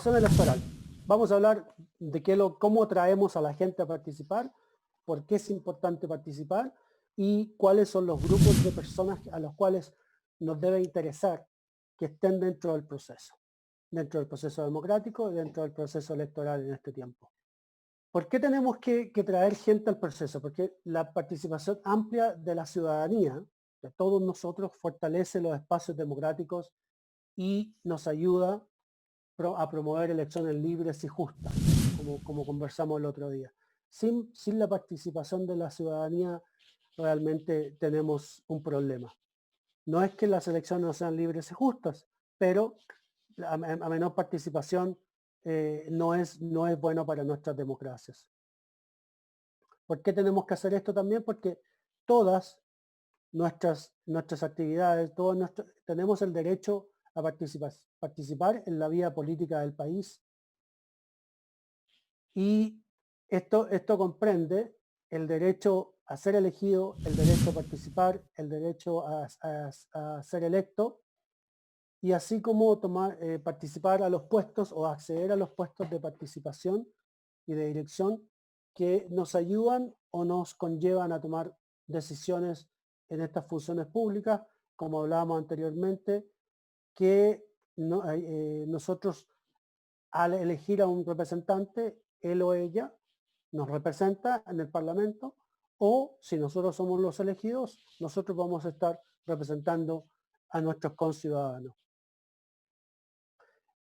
participación electoral. Vamos a hablar de cómo traemos a la gente a participar, por qué es importante participar y cuáles son los grupos de personas a los cuales nos debe interesar que estén dentro del proceso democrático y dentro del proceso electoral en este tiempo. ¿Por qué tenemos que traer gente al proceso? Porque la participación amplia de la ciudadanía, de todos nosotros, fortalece los espacios democráticos y nos ayuda a promover elecciones libres y justas, como conversamos el otro día. Sin la participación de la ciudadanía realmente tenemos un problema. No es que las elecciones no sean libres y justas, pero a menor participación no es bueno para nuestras democracias. ¿Por qué tenemos que hacer esto también? Porque todas nuestras actividades, tenemos el derecho a participar en la vida política del país. Y esto comprende el derecho a ser elegido, el derecho a participar, el derecho a ser electo, y así como participar a los puestos o acceder a los puestos de participación y de dirección que nos ayudan o nos conllevan a tomar decisiones en estas funciones públicas, como hablábamos anteriormente, que nosotros al elegir a un representante, él o ella nos representa en el Parlamento, o si nosotros somos los elegidos, nosotros vamos a estar representando a nuestros conciudadanos.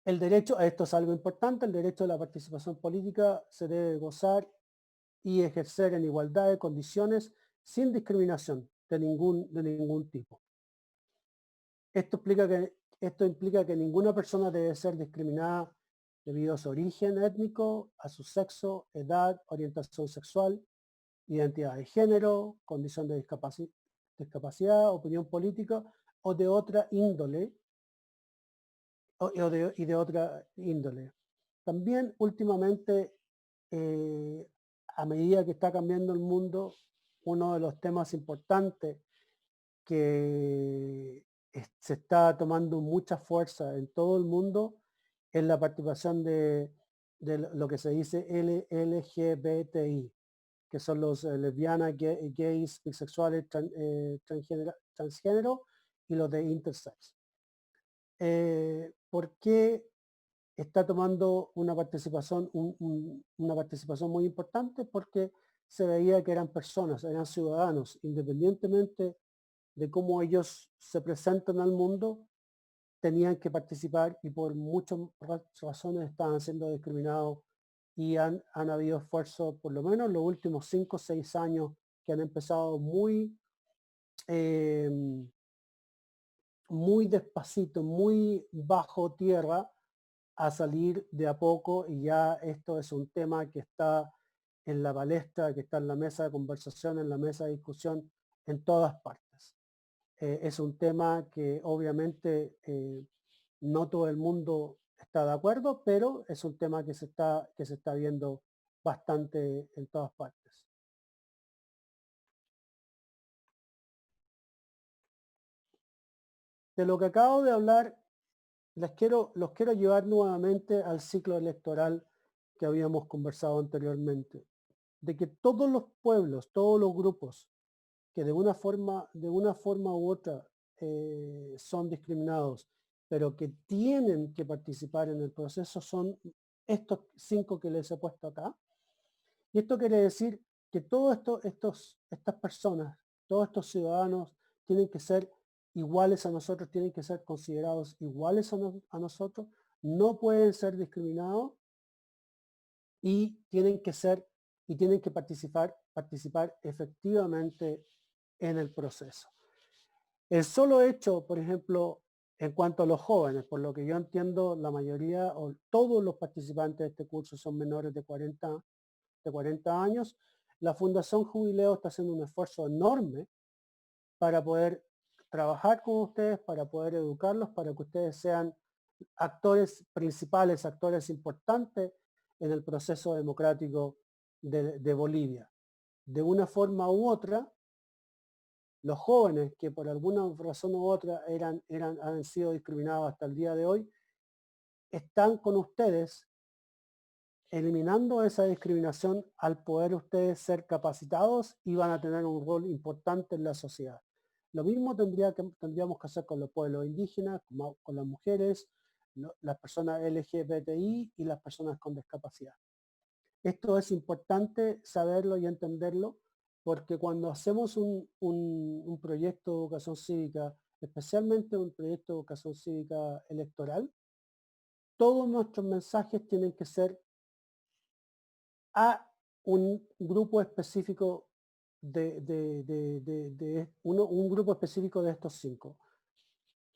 El derecho, esto es algo importante, el derecho a la participación política se debe gozar y ejercer en igualdad de condiciones sin discriminación de ningún tipo. Esto implica que ninguna persona debe ser discriminada debido a su origen étnico, a su sexo, edad, orientación sexual, identidad de género, condición de discapacidad, opinión política o de otra índole, y de otra índole. También últimamente, a medida que está cambiando el mundo, uno de los temas importantes que se está tomando mucha fuerza en todo el mundo es la participación de lo que se dice LGBTI, que son los lesbianas, gays, bisexuales, transgénero y los de intersex. ¿Por qué está tomando una participación muy importante? Porque se veía que eran personas, eran ciudadanos, independientemente de cómo ellos se presentan al mundo, tenían que participar y por muchas razones estaban siendo discriminados y han habido esfuerzos, por lo menos los últimos 5 o 6 años, que han empezado muy despacito, muy bajo tierra, a salir de a poco, y ya esto es un tema que está en la palestra, que está en la mesa de conversación, en la mesa de discusión, en todas partes. Es un tema que obviamente no todo el mundo está de acuerdo, pero es un tema que se está viendo bastante en todas partes. De lo que acabo de hablar, los quiero llevar nuevamente al ciclo electoral que habíamos conversado anteriormente, de que todos los pueblos, todos los grupos que de una forma u otra son discriminados, pero que tienen que participar en el proceso, son estos 5 que les he puesto acá. Y esto quiere decir que estas personas, todos estos ciudadanos tienen que ser iguales a nosotros, tienen que ser considerados iguales a nosotros, no pueden ser discriminados y tienen que participar efectivamente en el proceso. El solo hecho, por ejemplo, en cuanto a los jóvenes, por lo que yo entiendo, la mayoría o todos los participantes de este curso son menores de 40 años, la Fundación Jubileo está haciendo un esfuerzo enorme para poder trabajar con ustedes, para poder educarlos, para que ustedes sean actores principales, actores importantes en el proceso democrático de Bolivia. De una forma u otra, los jóvenes que por alguna razón u otra han sido discriminados hasta el día de hoy, están con ustedes eliminando esa discriminación al poder ustedes ser capacitados y van a tener un rol importante en la sociedad. Lo mismo tendríamos que hacer con los pueblos indígenas, con las mujeres, las personas LGBTI y las personas con discapacidad. Esto es importante saberlo y entenderlo porque cuando hacemos un proyecto de educación cívica, especialmente un proyecto de educación cívica electoral, todos nuestros mensajes tienen que ser a un grupo específico un grupo específico de estos 5.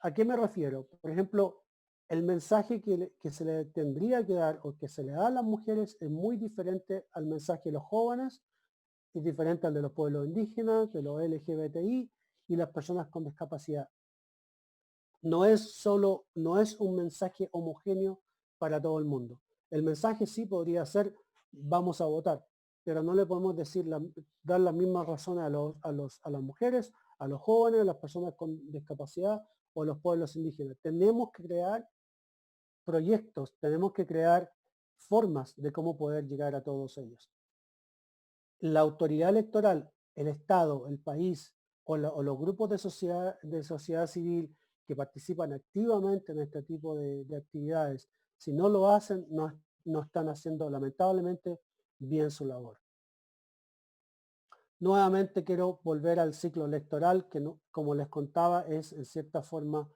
¿A qué me refiero? Por ejemplo, el mensaje que se le tendría que dar o que se le da a las mujeres es muy diferente al mensaje de los jóvenes, es diferente al de los pueblos indígenas, de los LGBTI y las personas con discapacidad. No es un mensaje homogéneo para todo el mundo. El mensaje sí podría ser vamos a votar, pero no le podemos dar las mismas razones a las mujeres, a los jóvenes, a las personas con discapacidad o a los pueblos indígenas. Tenemos que crear proyectos, tenemos que crear formas de cómo poder llegar a todos ellos. La autoridad electoral, el Estado, el país o los grupos de sociedad civil que participan activamente en este tipo de actividades, si no lo hacen, no están haciendo lamentablemente bien su labor. Nuevamente quiero volver al ciclo electoral, que como les contaba, es en cierta forma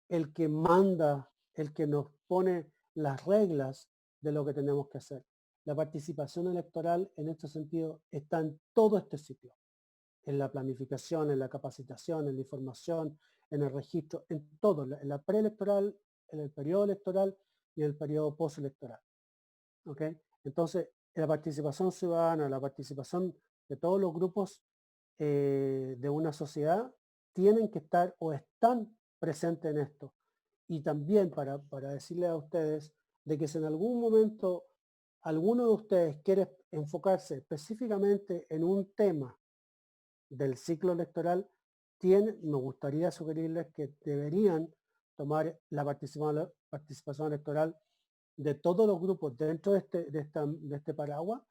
el que manda, el que nos pone las reglas de lo que tenemos que hacer. La participación electoral en este sentido está en todo este ciclo, en la planificación, en la capacitación, en la información, en el registro, en todo, en la preelectoral, en el periodo electoral y en el periodo postelectoral. ¿Ok? Entonces, la participación ciudadana, la participación de todos los grupos de una sociedad tienen que estar o están presentes en esto. Y también para decirle a ustedes de que si en algún momento alguno de ustedes quiere enfocarse específicamente en un tema del ciclo electoral, me gustaría sugerirles que deberían tomar la participación electoral de todos los grupos dentro de este paraguas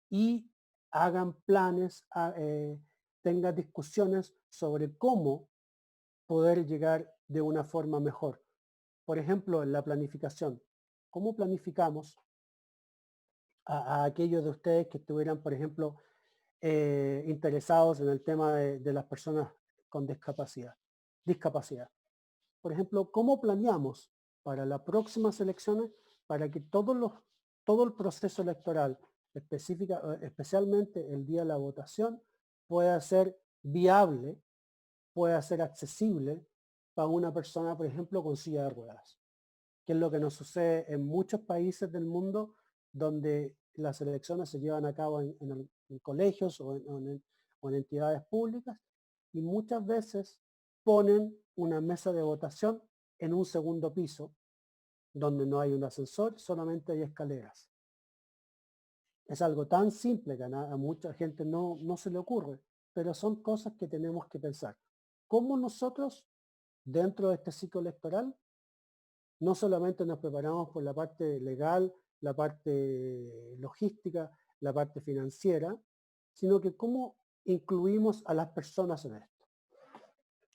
y hagan planes, tengan discusiones sobre cómo poder llegar de una forma mejor. Por ejemplo, en la planificación. ¿Cómo planificamos a aquellos de ustedes que estuvieran, por ejemplo, interesados en el tema de las personas con discapacidad? Por ejemplo, ¿cómo planeamos para las próximas elecciones para que todo el proceso electoral, especialmente el día de la votación, pueda ser viable, pueda ser accesible para una persona, por ejemplo, con silla de ruedas? Que es lo que nos sucede en muchos países del mundo donde las elecciones se llevan a cabo en colegios o en entidades públicas y muchas veces ponen una mesa de votación en un segundo piso donde no hay un ascensor, solamente hay escaleras. Es algo tan simple que a mucha gente no se le ocurre, pero son cosas que tenemos que pensar. ¿Cómo nosotros, dentro de este ciclo electoral, no solamente nos preparamos por la parte legal, la parte logística, la parte financiera, sino que cómo incluimos a las personas en esto?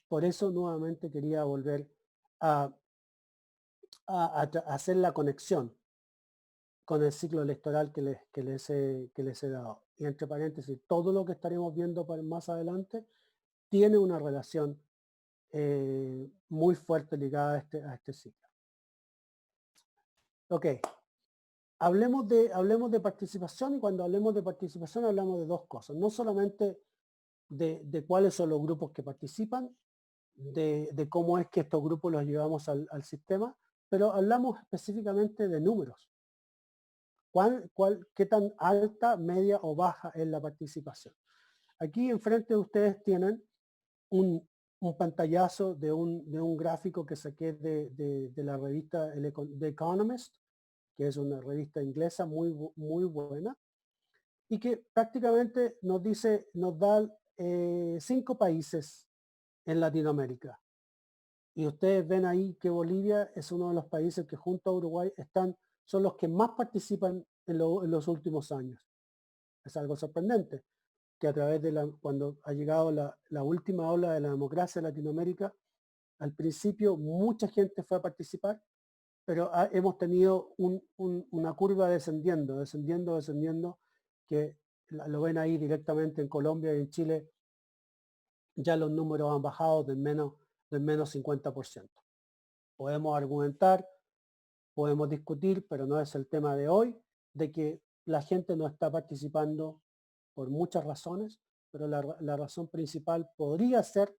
Por eso nuevamente quería volver a, a hacer la conexión con el ciclo electoral que les he dado. Y entre paréntesis, todo lo que estaremos viendo más adelante tiene una relación muy fuerte ligada a este ciclo. Ok, hablemos de participación, y cuando hablemos de participación hablamos de dos cosas. No solamente de cuáles son los grupos que participan, de cómo es que estos grupos los llevamos al sistema, pero hablamos específicamente de números. ¿Qué tan alta, media o baja es la participación? Aquí enfrente de ustedes tienen un pantallazo de un gráfico que saqué de la revista The Economist, que es una revista inglesa muy buena, y que prácticamente nos da 5 países en Latinoamérica. Y ustedes ven ahí que Bolivia es uno de los países que junto a Uruguay son los que más participan en los últimos años. Es algo sorprendente que a través cuando ha llegado la última ola de la democracia en Latinoamérica, al principio mucha gente fue a participar, pero hemos tenido una curva descendiendo, que lo ven ahí directamente en Colombia y en Chile, ya los números han bajado del menos 50%. Podemos argumentar, podemos discutir, pero no es el tema de hoy, de que la gente no está participando por muchas razones, pero la razón principal podría ser,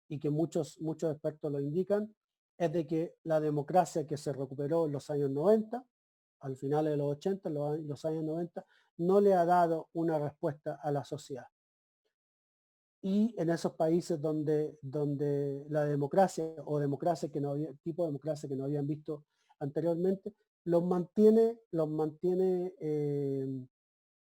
y que muchos expertos lo indican, es de que la democracia que se recuperó en los años 90, al final de los 80, los años 90, no le ha dado una respuesta a la sociedad. Y en esos países donde la democracia o democracia que no había, tipo de democracia que no habían visto anteriormente, los mantiene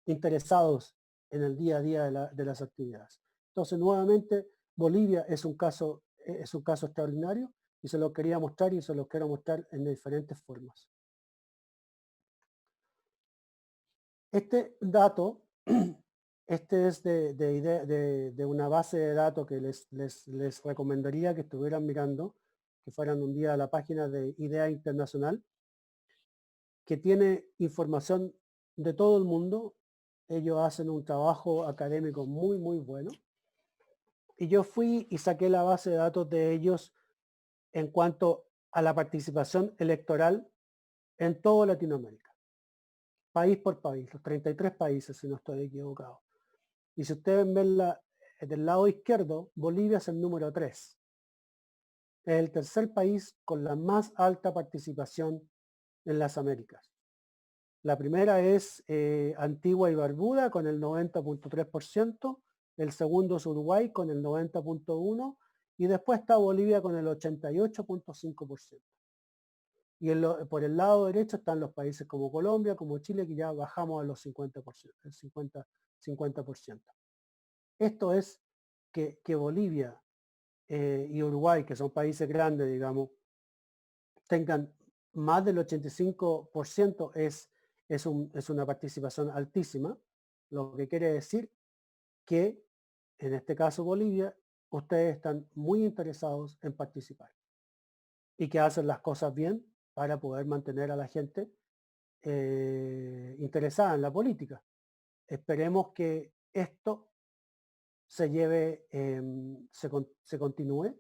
interesados en el día a día de las actividades. Entonces, nuevamente, Bolivia es un caso extraordinario y se lo quería mostrar y se lo quiero mostrar en diferentes formas. Este dato, este es de una base de datos que les recomendaría que estuvieran mirando, que fueran un día a la página de IDEA Internacional, que tiene información de todo el mundo. Ellos hacen un trabajo académico muy, muy bueno. Y yo fui y saqué la base de datos de ellos en cuanto a la participación electoral en toda Latinoamérica, país por país, los 33 países, si no estoy equivocado. Y si ustedes ven del lado izquierdo, Bolivia es el número 3. Es el tercer país con la más alta participación en las Américas. La primera es Antigua y Barbuda con el 90.3%, el segundo es Uruguay con el 90.1% y después está Bolivia con el 88.5%. Y por el lado derecho están los países como Colombia, como Chile, que ya bajamos a los 50%, el 50%. Esto es que Bolivia y Uruguay, que son países grandes, digamos, tengan más del 85% es una participación altísima, lo que quiere decir que en este caso Bolivia, ustedes están muy interesados en participar y que hacen las cosas bien para poder mantener a la gente interesada en la política. Esperemos que esto se lleve, se continúe.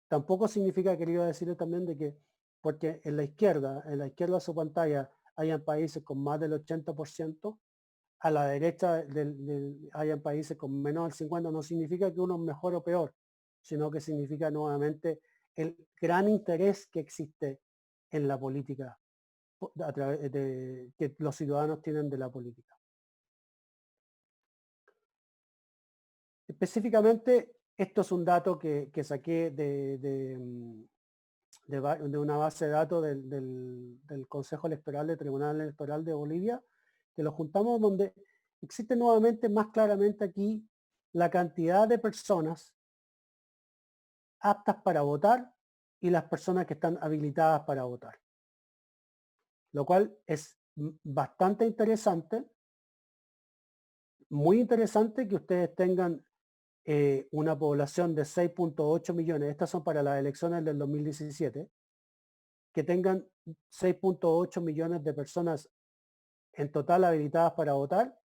Tampoco significa, quería decirle también, de que porque en la izquierda de su pantalla hayan países con más del 80%, a la derecha hayan países con menos del 50%, no significa que uno es mejor o peor, sino que significa nuevamente el gran interés que existe en la política, a través que los ciudadanos tienen de la política. Específicamente, esto es un dato que saqué de una base de datos del Consejo Electoral, del Tribunal Electoral de Bolivia, que lo juntamos donde existe nuevamente más claramente aquí la cantidad de personas aptas para votar y las personas que están habilitadas para votar. Lo cual es bastante interesante, muy interesante que ustedes tengan una población de 6.8 millones, estas son para las elecciones del 2017, que tengan 6.8 millones de personas en total habilitadas para votar,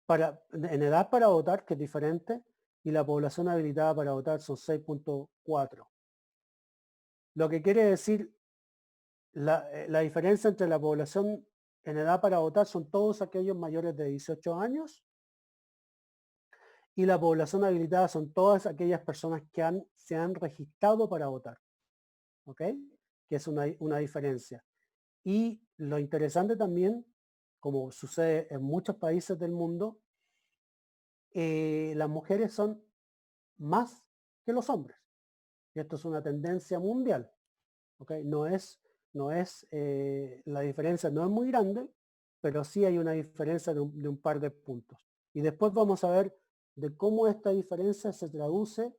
en edad para votar, que es diferente, y la población habilitada para votar son 6.4. Lo que quiere decir, la diferencia entre la población en edad para votar son todos aquellos mayores de 18 años y la población habilitada son todas aquellas personas que se han registrado para votar. ¿Ok? Que es una diferencia. Y lo interesante también, como sucede en muchos países del mundo, las mujeres son más que los hombres. Y esto es una tendencia mundial. ¿Okay? La diferencia no es muy grande, pero sí hay una diferencia de un par de puntos. Y después vamos a ver de cómo esta diferencia se traduce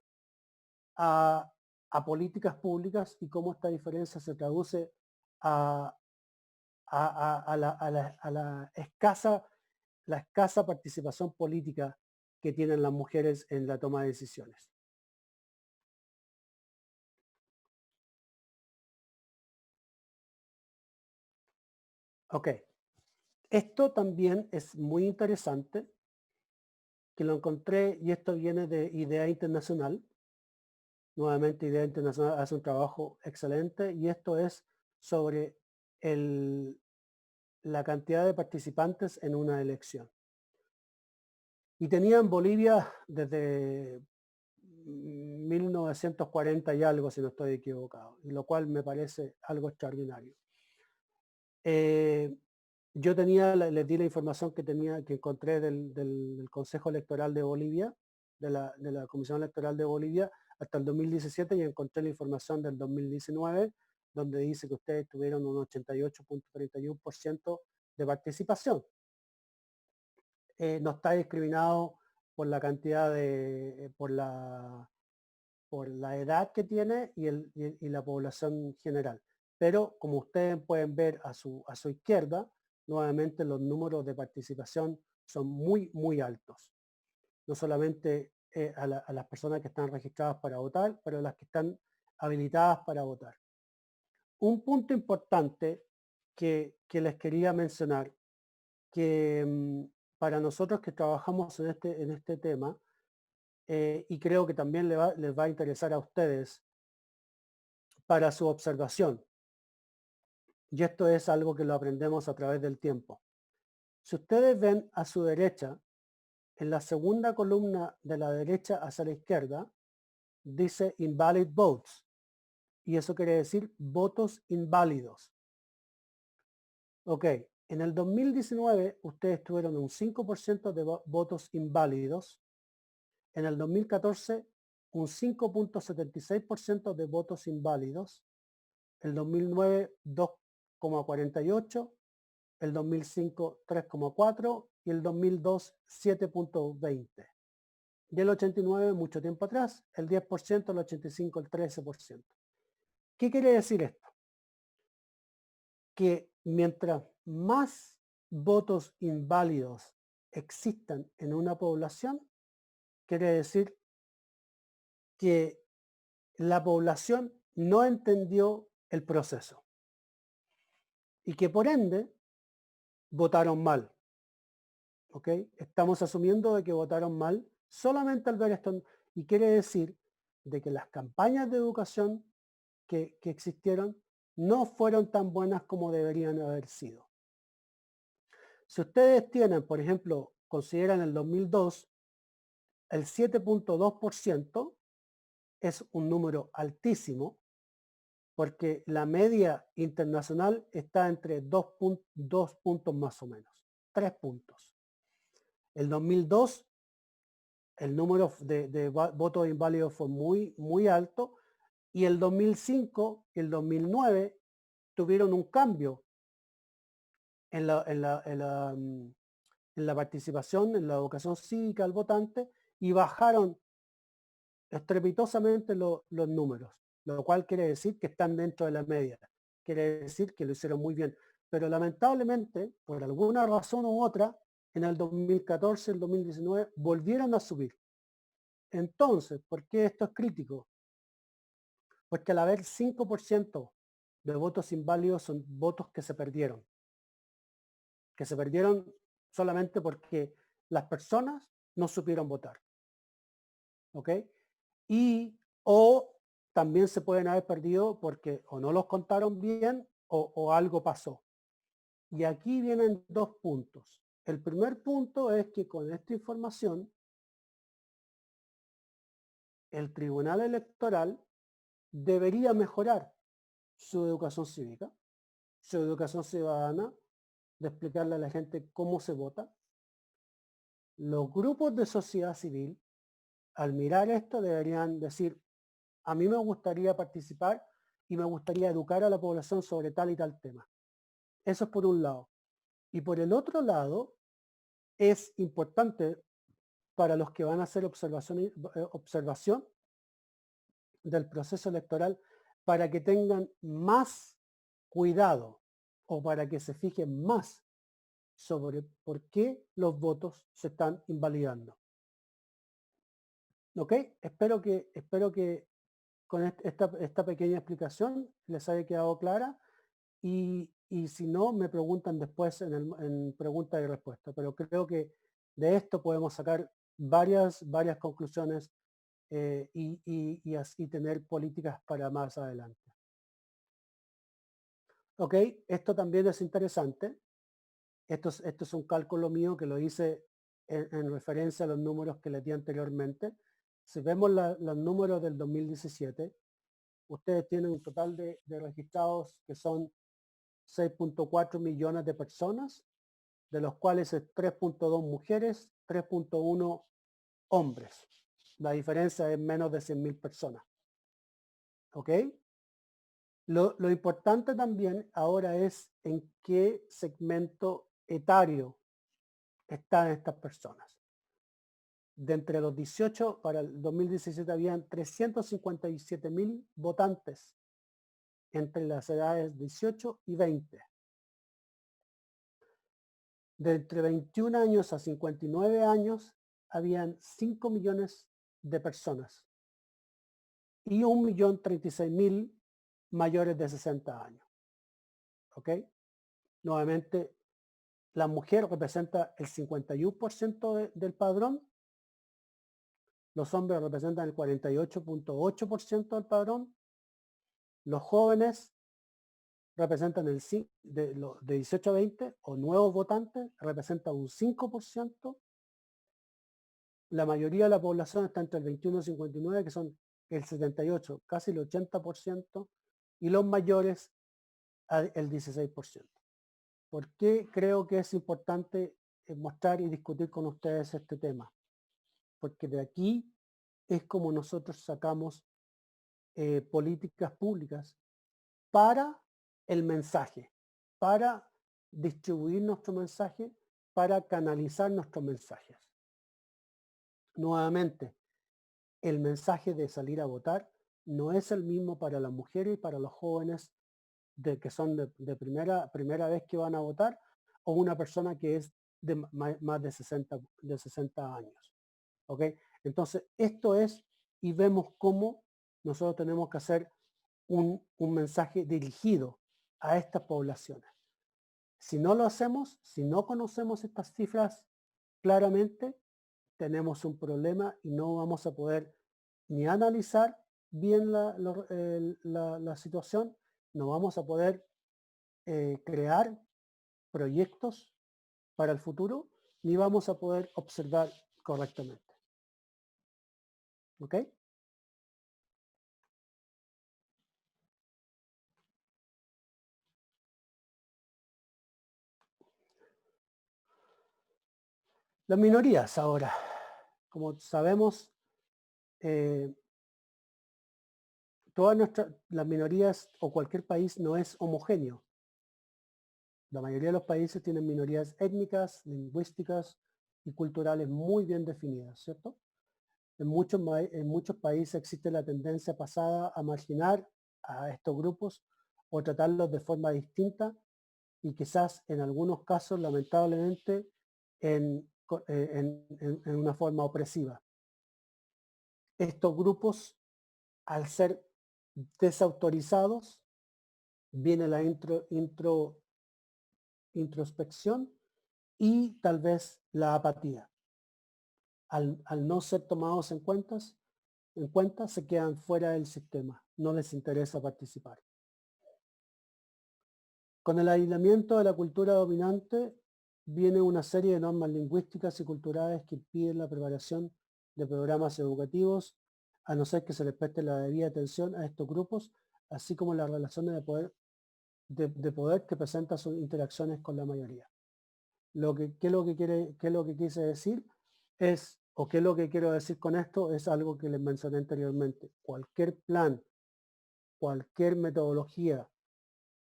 a a políticas públicas y cómo esta diferencia se traduce a, a la escasa participación política que tienen las mujeres en la toma de decisiones. Ok, esto también es muy interesante, que lo encontré, y esto viene de Idea Internacional. Nuevamente, Idea Internacional hace un trabajo excelente, y esto es sobre la cantidad de participantes en una elección. Y tenía en Bolivia desde 1940 y algo, si no estoy equivocado, y lo cual me parece algo extraordinario. Yo les di la información que encontré del Consejo Electoral de Bolivia, de la Comisión Electoral de Bolivia, hasta el 2017, y encontré la información del 2019, donde dice que ustedes tuvieron un 88.31% de participación. No está discriminado por la cantidad por la edad que tiene y la población general. Pero como ustedes pueden ver a su izquierda, nuevamente los números de participación son muy, muy altos. No solamente a las personas que están registradas para votar, pero a las que están habilitadas para votar. Un punto importante que les quería mencionar, que para nosotros que trabajamos en este tema, y creo que también les va a interesar a ustedes para su observación. Y esto es algo que lo aprendemos a través del tiempo. Si ustedes ven a su derecha, en la segunda columna de la derecha hacia la izquierda, dice invalid votes. Y eso quiere decir votos inválidos. Ok, en el 2019 ustedes tuvieron un 5% de votos inválidos. En el 2014 un 5.76% de votos inválidos. El 2009 2,48, el 2005 3,4 y el 2002 7.20. Y el 89 mucho tiempo atrás, el 10%, el 85 el 13%. ¿Qué quiere decir esto? Que mientras más votos inválidos existan en una población, quiere decir que la población no entendió el proceso y que por ende votaron mal. ¿Ok? Estamos asumiendo de que votaron mal solamente al ver esto, y quiere decir de que las campañas de educación que existieron no fueron tan buenas como deberían haber sido. Si ustedes tienen, por ejemplo, consideran el 2002, el 7.2% es un número altísimo, porque la media internacional está entre 2 puntos más o menos, 3 puntos. El 2002, el número de votos inválidos fue muy, muy alto, y el 2005 y el 2009 tuvieron un cambio en la participación, en la educación cívica al votante, y bajaron estrepitosamente los números, lo cual quiere decir que están dentro de la media, quiere decir que lo hicieron muy bien. Pero lamentablemente, por alguna razón u otra, en el 2014, el 2019, volvieron a subir. Entonces, ¿por qué esto es crítico? Porque al haber 5% de votos inválidos son votos que se perdieron solamente porque las personas no supieron votar. ¿Ok? Y o también se pueden haber perdido porque o no los contaron bien o algo pasó. Y aquí vienen dos puntos. El primer punto es que con esta información el Tribunal Electoral debería mejorar su educación cívica, su educación ciudadana, de explicarle a la gente cómo se vota. Los grupos de sociedad civil, al mirar esto, deberían decir, a mí me gustaría participar y me gustaría educar a la población sobre tal y tal tema. Eso es por un lado. Y por el otro lado, es importante para los que van a hacer observación del proceso electoral para que tengan más cuidado o para que se fijen más sobre por qué los votos se están invalidando. ¿Ok? Espero que con esta pequeña explicación les haya quedado clara y si no, me preguntan después en pregunta y respuesta. Pero creo que de esto podemos sacar varias conclusiones y así tener políticas para más adelante. Ok, esto también es interesante. Esto es un cálculo mío que lo hice en referencia a los números que les di anteriormente. Si vemos los números del 2017, ustedes tienen un total de registrados que son 6.4 millones de personas, de los cuales es 3.2 mujeres, 3.1 hombres. La diferencia es menos de 100.000 personas. ¿Ok? Lo importante también ahora es en qué segmento etario están estas personas. De entre los 18, para el 2017 habían 357.000 votantes entre las edades 18 y 20. De entre 21 años a 59 años habían 5 millones de personas y 1.036.000 mayores de 60 años. ¿Ok? Nuevamente, la mujer representa el 51% del padrón, los hombres representan el 48.8% del padrón, los jóvenes representan de 18 a 20 o nuevos votantes, representan un 5%, la mayoría de la población está entre el 21 y 59, que son el 78, casi el 80%, y los mayores el 16%. ¿Por qué creo que es importante mostrar y discutir con ustedes este tema? Porque de aquí es como nosotros sacamos políticas públicas para el mensaje, para distribuir nuestro mensaje, para canalizar nuestros mensajes. Nuevamente, el mensaje de salir a votar no es el mismo para las mujeres y para los jóvenes que son de primera vez que van a votar o una persona que es de más de 60 años. ¿Ok? Entonces, esto es, y vemos cómo nosotros tenemos que hacer un mensaje dirigido a estas poblaciones. Si no lo hacemos, si no conocemos estas cifras claramente, tenemos un problema y no vamos a poder ni analizar bien la situación, no vamos a poder crear proyectos para el futuro, ni vamos a poder observar correctamente. ¿Ok? Las minorías ahora. Como sabemos, todas las minorías o cualquier país no es homogéneo. La mayoría de los países tienen minorías étnicas, lingüísticas y culturales muy bien definidas, ¿cierto? En muchos países existe la tendencia pasada a marginar a estos grupos o tratarlos de forma distinta y quizás en algunos casos, lamentablemente, en una forma opresiva. Estos grupos, al ser desautorizados, viene la introspección y tal vez la apatía. Al no ser tomados en cuenta, se quedan fuera del sistema, no les interesa participar. Con el aislamiento de la cultura dominante viene una serie de normas lingüísticas y culturales que impiden la preparación de programas educativos, a no ser que se les preste la debida atención a estos grupos, así como las relaciones de poder que presentan sus interacciones con la mayoría. ¿Qué es lo que quise decir? O qué es lo que quiero decir con esto, es algo que les mencioné anteriormente. Cualquier plan, cualquier metodología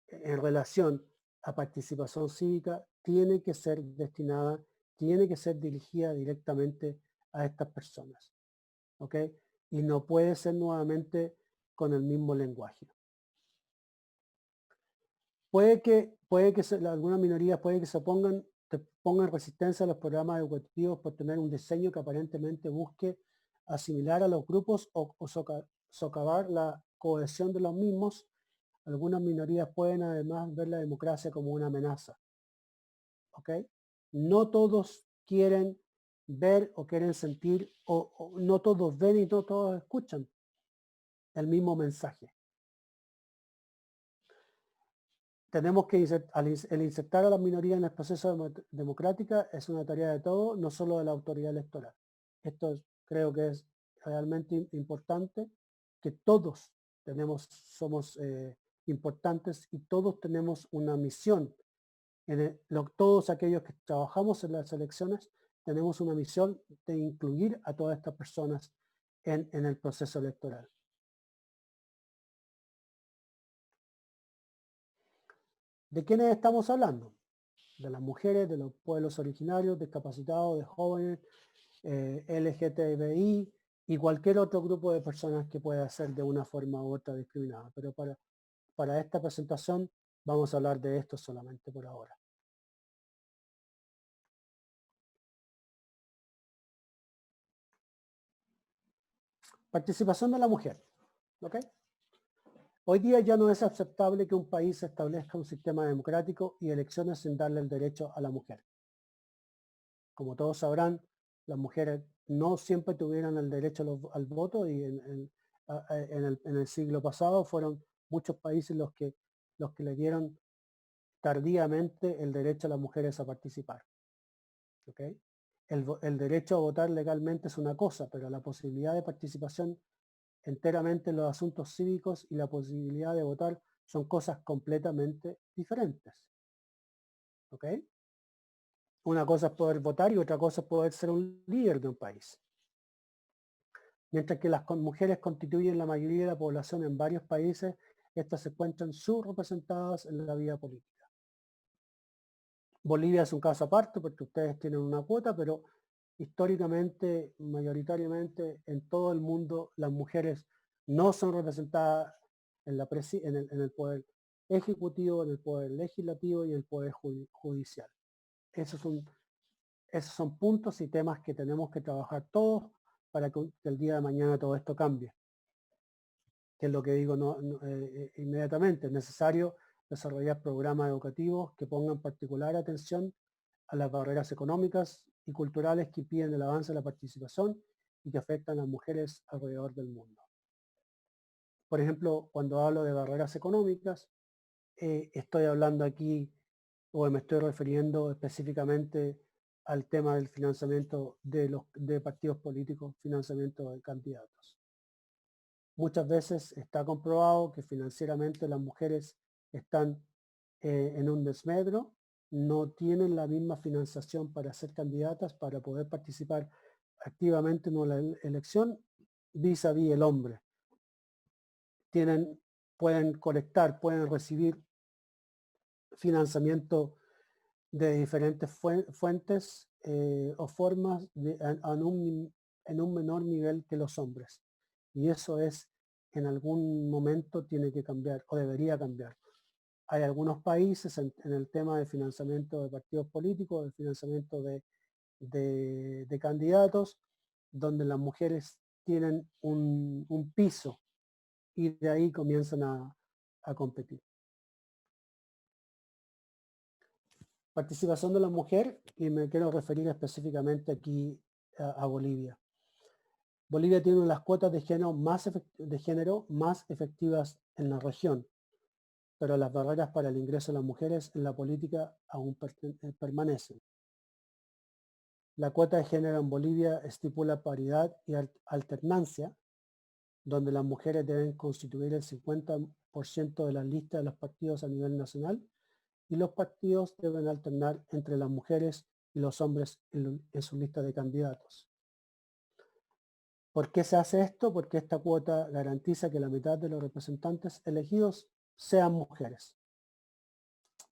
en relación a participación cívica tiene que ser destinada, tiene que ser dirigida directamente a estas personas. ¿Ok? Y no puede ser nuevamente con el mismo lenguaje. Algunas minorías puede que pongan resistencia a los programas educativos por tener un diseño que aparentemente busque asimilar a los grupos o socavar la cohesión de los mismos. Algunas minorías pueden además ver la democracia como una amenaza. ¿Ok? No todos quieren ver o quieren sentir, o no todos ven y no todos escuchan el mismo mensaje. Tenemos que el insertar a las minorías en el proceso democrático es una tarea de todos, no solo de la autoridad electoral. Esto creo que es realmente importante, que todos somos importantes y todos tenemos una misión. Todos aquellos que trabajamos en las elecciones tenemos una misión de incluir a todas estas personas en el proceso electoral. ¿De quiénes estamos hablando? De las mujeres, de los pueblos originarios, discapacitados, de jóvenes, LGTBI y cualquier otro grupo de personas que pueda ser de una forma u otra discriminada. Pero para esta presentación vamos a hablar de esto solamente por ahora. Participación de la mujer. ¿Ok? Hoy día ya no es aceptable que un país establezca un sistema democrático y elecciones sin darle el derecho a la mujer. Como todos sabrán, las mujeres no siempre tuvieron el derecho al voto y en el siglo pasado fueron muchos países los que le dieron tardíamente el derecho a las mujeres a participar. ¿Okay? El derecho a votar legalmente es una cosa, pero la posibilidad de participación enteramente en los asuntos cívicos y la posibilidad de votar son cosas completamente diferentes. ¿Ok? Una cosa es poder votar y otra cosa es poder ser un líder de un país. Mientras que las mujeres constituyen la mayoría de la población en varios países, estas se encuentran subrepresentadas en la vida política. Bolivia es un caso aparte porque ustedes tienen una cuota, pero históricamente, mayoritariamente, en todo el mundo, las mujeres no son representadas en el poder ejecutivo, en el poder legislativo y en el poder judicial. Esos son puntos y temas que tenemos que trabajar todos para que el día de mañana todo esto cambie. Que es lo que digo inmediatamente. Es necesario desarrollar programas educativos que pongan particular atención a las barreras económicas y culturales que impiden el avance de la participación y que afectan a las mujeres alrededor del mundo. Por ejemplo, cuando hablo de barreras económicas, estoy hablando aquí o me estoy refiriendo específicamente al tema del financiamiento de partidos políticos, financiamiento de candidatos. Muchas veces está comprobado que financieramente las mujeres están en un desmedro, no tienen la misma financiación para ser candidatas, para poder participar activamente en una elección vis a vis el hombre. Pueden colectar, pueden recibir financiamiento de diferentes fuentes o formas en un menor nivel que los hombres. Y eso en algún momento tiene que cambiar o debería cambiar. Hay algunos países en el tema de financiamiento de partidos políticos, de financiamiento de candidatos, donde las mujeres tienen un piso y de ahí comienzan a competir. Participación de la mujer, y me quiero referir específicamente aquí a Bolivia. Bolivia tiene las cuotas de género más efectivas en la región, pero las barreras para el ingreso de las mujeres en la política aún permanecen. La cuota de género en Bolivia estipula paridad y alternancia, donde las mujeres deben constituir el 50% de las listas de los partidos a nivel nacional y los partidos deben alternar entre las mujeres y los hombres en su lista de candidatos. ¿Por qué se hace esto? Porque esta cuota garantiza que la mitad de los representantes elegidos sean mujeres.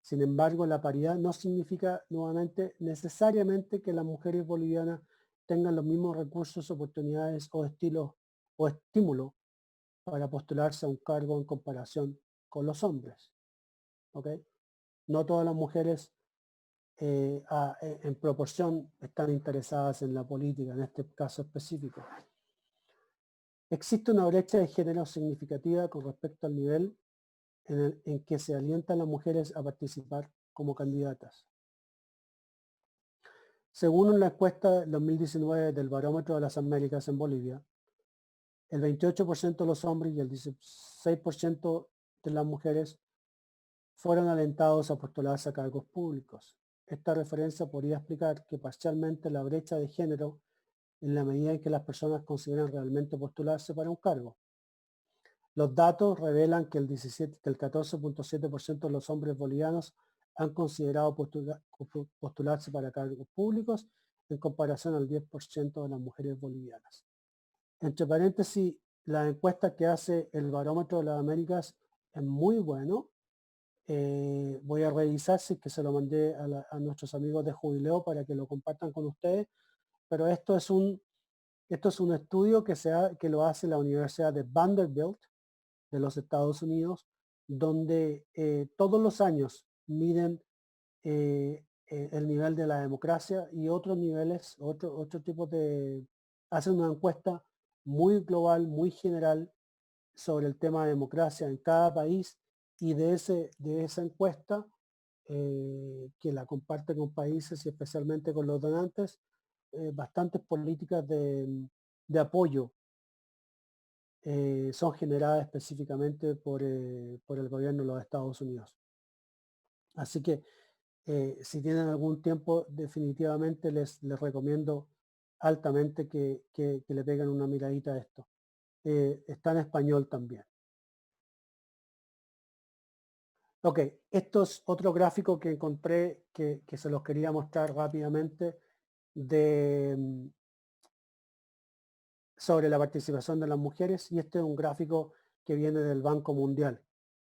Sin embargo, la paridad no significa nuevamente necesariamente que las mujeres bolivianas tengan los mismos recursos, oportunidades o estilos o estímulos para postularse a un cargo en comparación con los hombres. ¿Ok? No todas las mujeres en proporción están interesadas en la política, en este caso específico. Existe una brecha de género significativa con respecto al nivel en que se alientan las mujeres a participar como candidatas. Según la encuesta 2019 del Barómetro de las Américas en Bolivia, el 28% de los hombres y el 16% de las mujeres fueron alentados a postularse a cargos públicos. Esta referencia podría explicar que parcialmente la brecha de género en la medida en que las personas consideran realmente postularse para un cargo. Los datos revelan que el 14.7% de los hombres bolivianos han considerado postularse para cargos públicos en comparación al 10% de las mujeres bolivianas. Entre paréntesis, la encuesta que hace el Barómetro de las Américas es muy bueno. Voy a revisar si es que se lo mandé a nuestros amigos de Jubileo para que lo compartan con ustedes, pero esto es un estudio que lo hace la Universidad de Vanderbilt de los Estados Unidos, donde todos los años miden el nivel de la democracia y otros niveles, otro tipo hacen una encuesta muy global, muy general sobre el tema de democracia en cada país y de esa encuesta que la comparte con países y especialmente con los donantes, bastantes políticas de apoyo son generadas específicamente por el gobierno de los Estados Unidos. Así que si tienen algún tiempo, definitivamente les recomiendo altamente que le peguen una miradita a esto. Está en español también. Ok, esto es otro gráfico que encontré que se los quería mostrar rápidamente sobre la participación de las mujeres, y este es un gráfico que viene del Banco Mundial.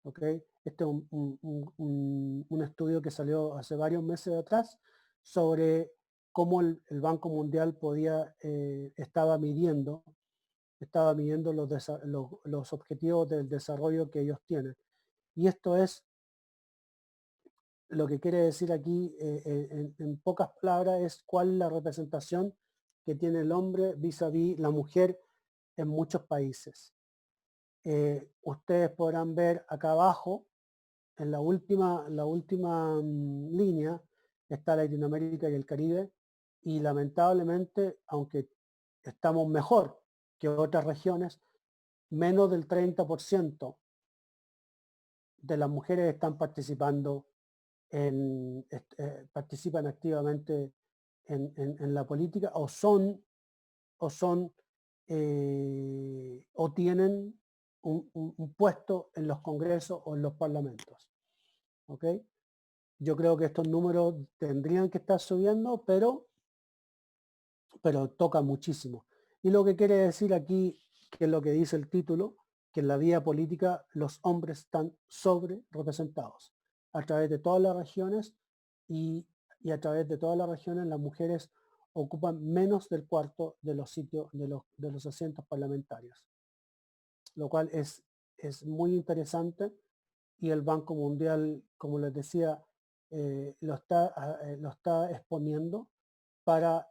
¿Okay? Este es un estudio que salió hace varios meses atrás sobre cómo el Banco Mundial estaba midiendo los objetivos del desarrollo que ellos tienen. Y esto es lo que quiere decir aquí, en pocas palabras, es cuál es la representación que tiene el hombre vis a vis la mujer en muchos países. Ustedes podrán ver acá abajo, en la última línea, está Latinoamérica y el Caribe, y lamentablemente, aunque estamos mejor que otras regiones, menos del 30% de las mujeres están participando participan activamente en la política o tienen un puesto en los congresos o en los parlamentos. ¿Ok? Yo creo que estos números tendrían que estar subiendo, pero toca muchísimo. Y lo que quiere decir aquí, que es lo que dice el título, que en la vida política los hombres están sobre representados a través de todas las regiones y a través de todas las regiones las mujeres ocupan menos del cuarto de los sitios de los asientos parlamentarios, lo cual es muy interesante, y el Banco Mundial, como les decía, lo está exponiendo para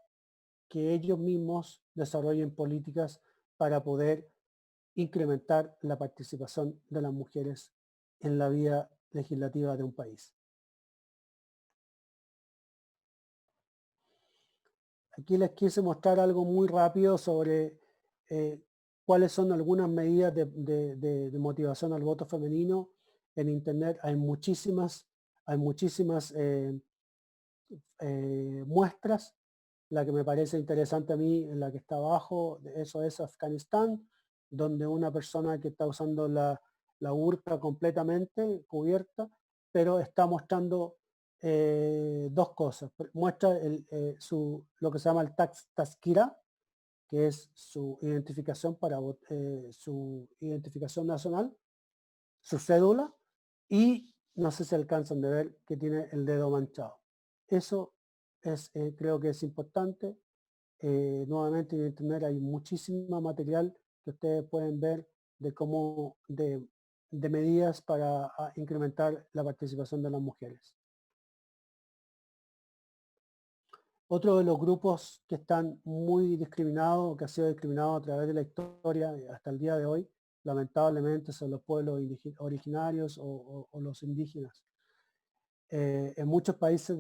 que ellos mismos desarrollen políticas para poder incrementar la participación de las mujeres en la vida legislativa de un país. Aquí les quise mostrar algo muy rápido sobre cuáles son algunas medidas de motivación al voto femenino. En Internet hay muchísimas muestras. La que me parece interesante a mí, la que está abajo, eso es Afganistán, donde una persona que está usando la burka completamente cubierta, pero está mostrando dos cosas. Muestra lo que se llama el Tazkira, que es su identificación su identificación nacional, su cédula, y no sé si alcanzan de ver que tiene el dedo manchado. Eso creo que es importante. Nuevamente en internet hay muchísimo material que ustedes pueden ver de medidas para incrementar la participación de las mujeres. Otro de los grupos que están muy discriminados, que ha sido discriminado a través de la historia hasta el día de hoy, lamentablemente son los pueblos originarios o los indígenas. En muchos países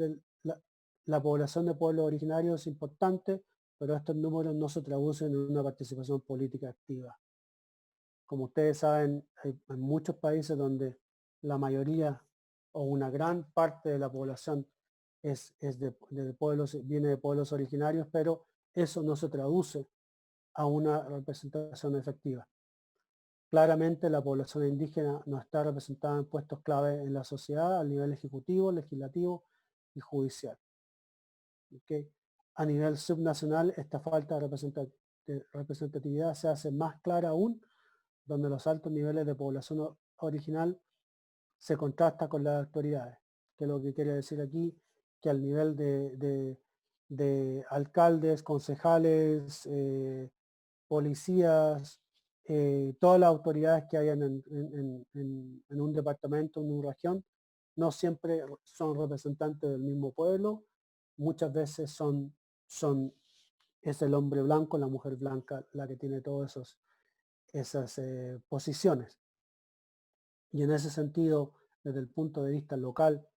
la población de pueblos originarios es importante, pero estos números no se traducen en una participación política activa. Como ustedes saben, hay muchos países donde la mayoría o una gran parte de la población viene de pueblos originarios, pero eso no se traduce a una representación efectiva. Claramente la población indígena no está representada en puestos clave en la sociedad a nivel ejecutivo, legislativo y judicial. ¿Okay? A nivel subnacional, esta falta de representatividad se hace más clara aún, donde los altos niveles de población original se contrasta con las autoridades, que es lo que quiere decir aquí, que al nivel de alcaldes, concejales, policías, todas las autoridades que hayan en un departamento, en una región, no siempre son representantes del mismo pueblo, muchas veces es el hombre blanco, la mujer blanca, la que tiene todas esas posiciones. Y en ese sentido, desde el punto de vista local,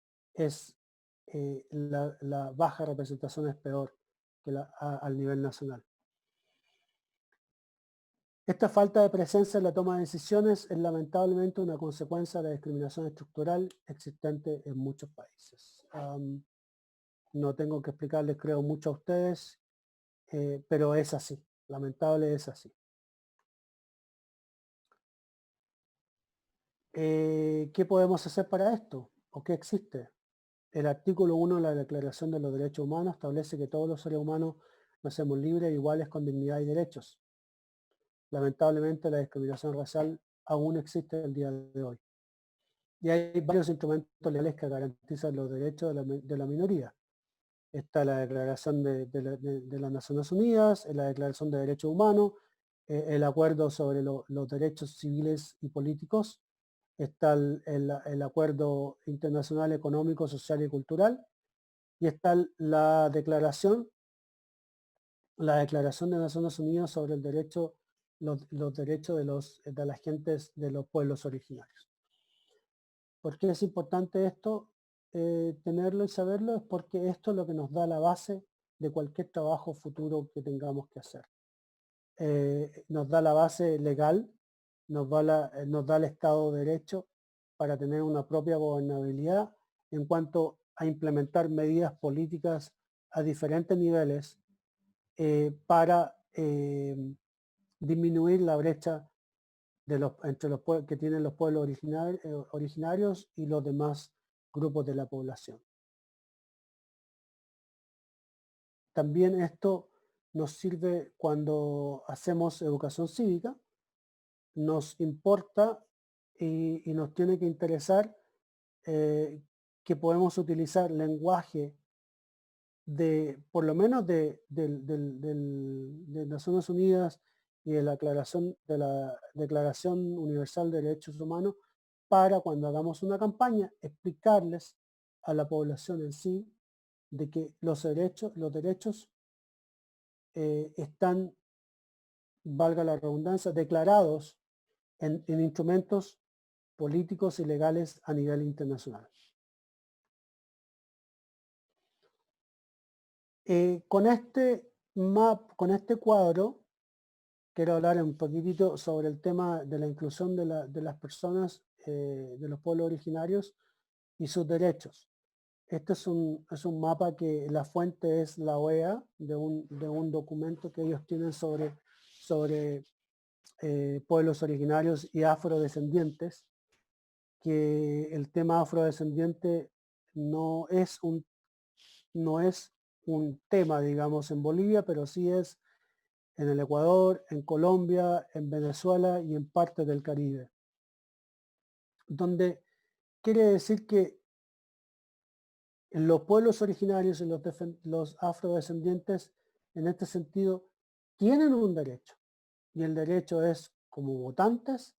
la baja representación es peor que al nivel nacional. Esta falta de presencia en la toma de decisiones es lamentablemente una consecuencia de la discriminación estructural existente en muchos países. No tengo que explicarles, creo, mucho a ustedes, pero es así, lamentable es así. ¿Qué podemos hacer para esto? ¿O qué existe? El artículo 1 de la Declaración de los Derechos Humanos establece que todos los seres humanos nacemos libres e iguales con dignidad y derechos. Lamentablemente la discriminación racial aún existe el día de hoy. Y hay varios instrumentos legales que garantizan los derechos de la minoría. Está la Declaración de las Naciones Unidas, la Declaración de Derechos Humanos, el Acuerdo sobre los Derechos Civiles y Políticos, está el Acuerdo Internacional Económico, Social y Cultural, y está la Declaración de Naciones Unidas sobre el derecho, los derechos de las gentes de los pueblos originarios. ¿Por qué es importante esto? Tenerlo y saberlo es porque esto es lo que nos da la base de cualquier trabajo futuro que tengamos que hacer. Nos da la base legal, nos da el Estado de Derecho para tener una propia gobernabilidad en cuanto a implementar medidas políticas a diferentes niveles para disminuir la brecha entre los que tienen los pueblos originarios y los demás grupos de la población. También esto nos sirve cuando hacemos educación cívica, nos importa y nos tiene que interesar que podemos utilizar lenguaje por lo menos de Naciones Unidas y de la Declaración Universal de Derechos Humanos para cuando hagamos una campaña explicarles a la población en sí de que los derechos están, valga la redundancia, declarados en instrumentos políticos y legales a nivel internacional. Con este cuadro quiero hablar un poquitito sobre el tema de la inclusión de las personas de los pueblos originarios y sus derechos. Este es un mapa que la fuente es la OEA, de un documento que ellos tienen sobre pueblos originarios y afrodescendientes, que el tema afrodescendiente no es un tema, digamos, en Bolivia, pero sí es en el Ecuador, en Colombia, en Venezuela y en parte del Caribe. Donde quiere decir que los pueblos originarios y los afrodescendientes, en este sentido, tienen un derecho. Y el derecho es como votantes,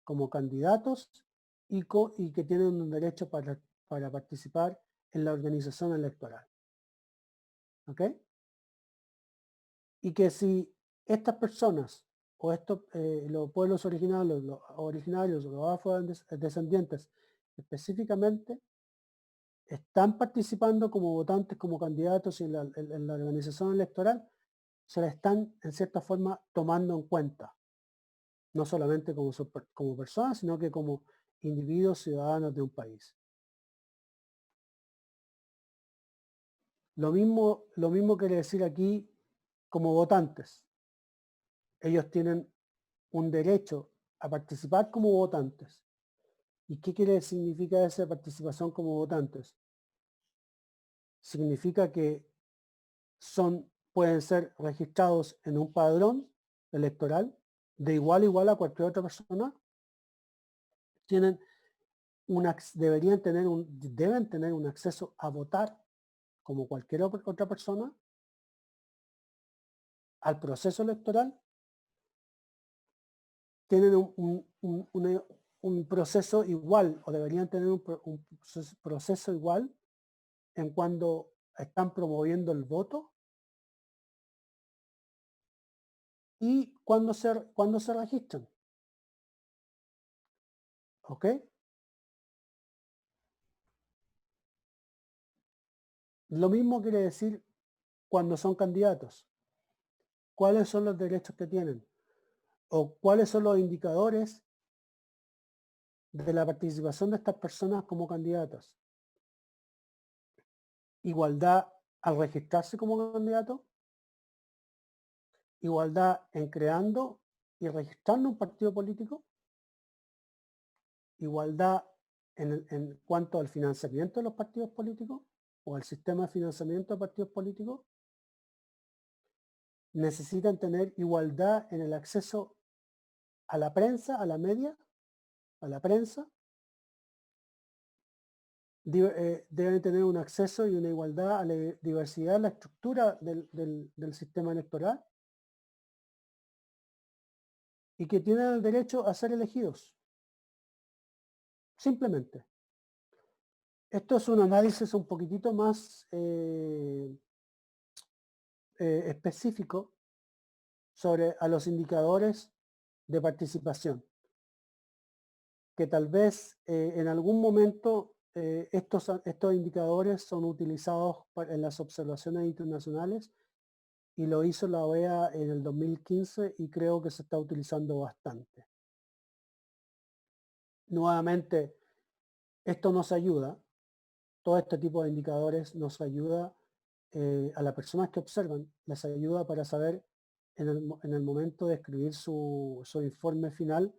como candidatos y que tienen un derecho para participar en la organización electoral. ¿Ok? Y que si estas personas o estos, los pueblos originarios o los afrodescendientes específicamente, están participando como votantes, como candidatos en la organización electoral, se la están en cierta forma tomando en cuenta, no solamente como personas, sino que como individuos ciudadanos de un país. Lo mismo quiere decir aquí como votantes. Ellos tienen un derecho a participar como votantes. ¿Y qué significa esa participación como votantes? Significa que pueden ser registrados en un padrón electoral de igual a cualquier otra persona. Deben tener un acceso a votar como cualquier otra persona al proceso electoral. Tienen un proceso igual o deberían tener un proceso igual en cuando están promoviendo el voto y cuando se registran. ¿Ok? Lo mismo quiere decir cuando son candidatos. ¿Cuáles son los derechos que tienen? ¿O cuáles son los indicadores de la participación de estas personas como candidatas? Igualdad al registrarse como candidato, igualdad en creando y registrando un partido político, igualdad en cuanto al financiamiento de los partidos políticos o al sistema de financiamiento de partidos políticos. Necesitan tener igualdad en el acceso a la prensa, a la media, a la prensa. Deben tener un acceso y una igualdad a la diversidad en la estructura del sistema electoral y que tienen el derecho a ser elegidos. Simplemente. Esto es un análisis un poquitito más específico sobre a los indicadores de participación, que tal vez en algún momento estos indicadores son utilizados en las observaciones internacionales y lo hizo la OEA en el 2015 y creo que se está utilizando bastante. Nuevamente, esto nos ayuda, todo este tipo de indicadores nos ayuda a las personas que observan, les ayuda para saber en el momento de escribir su informe final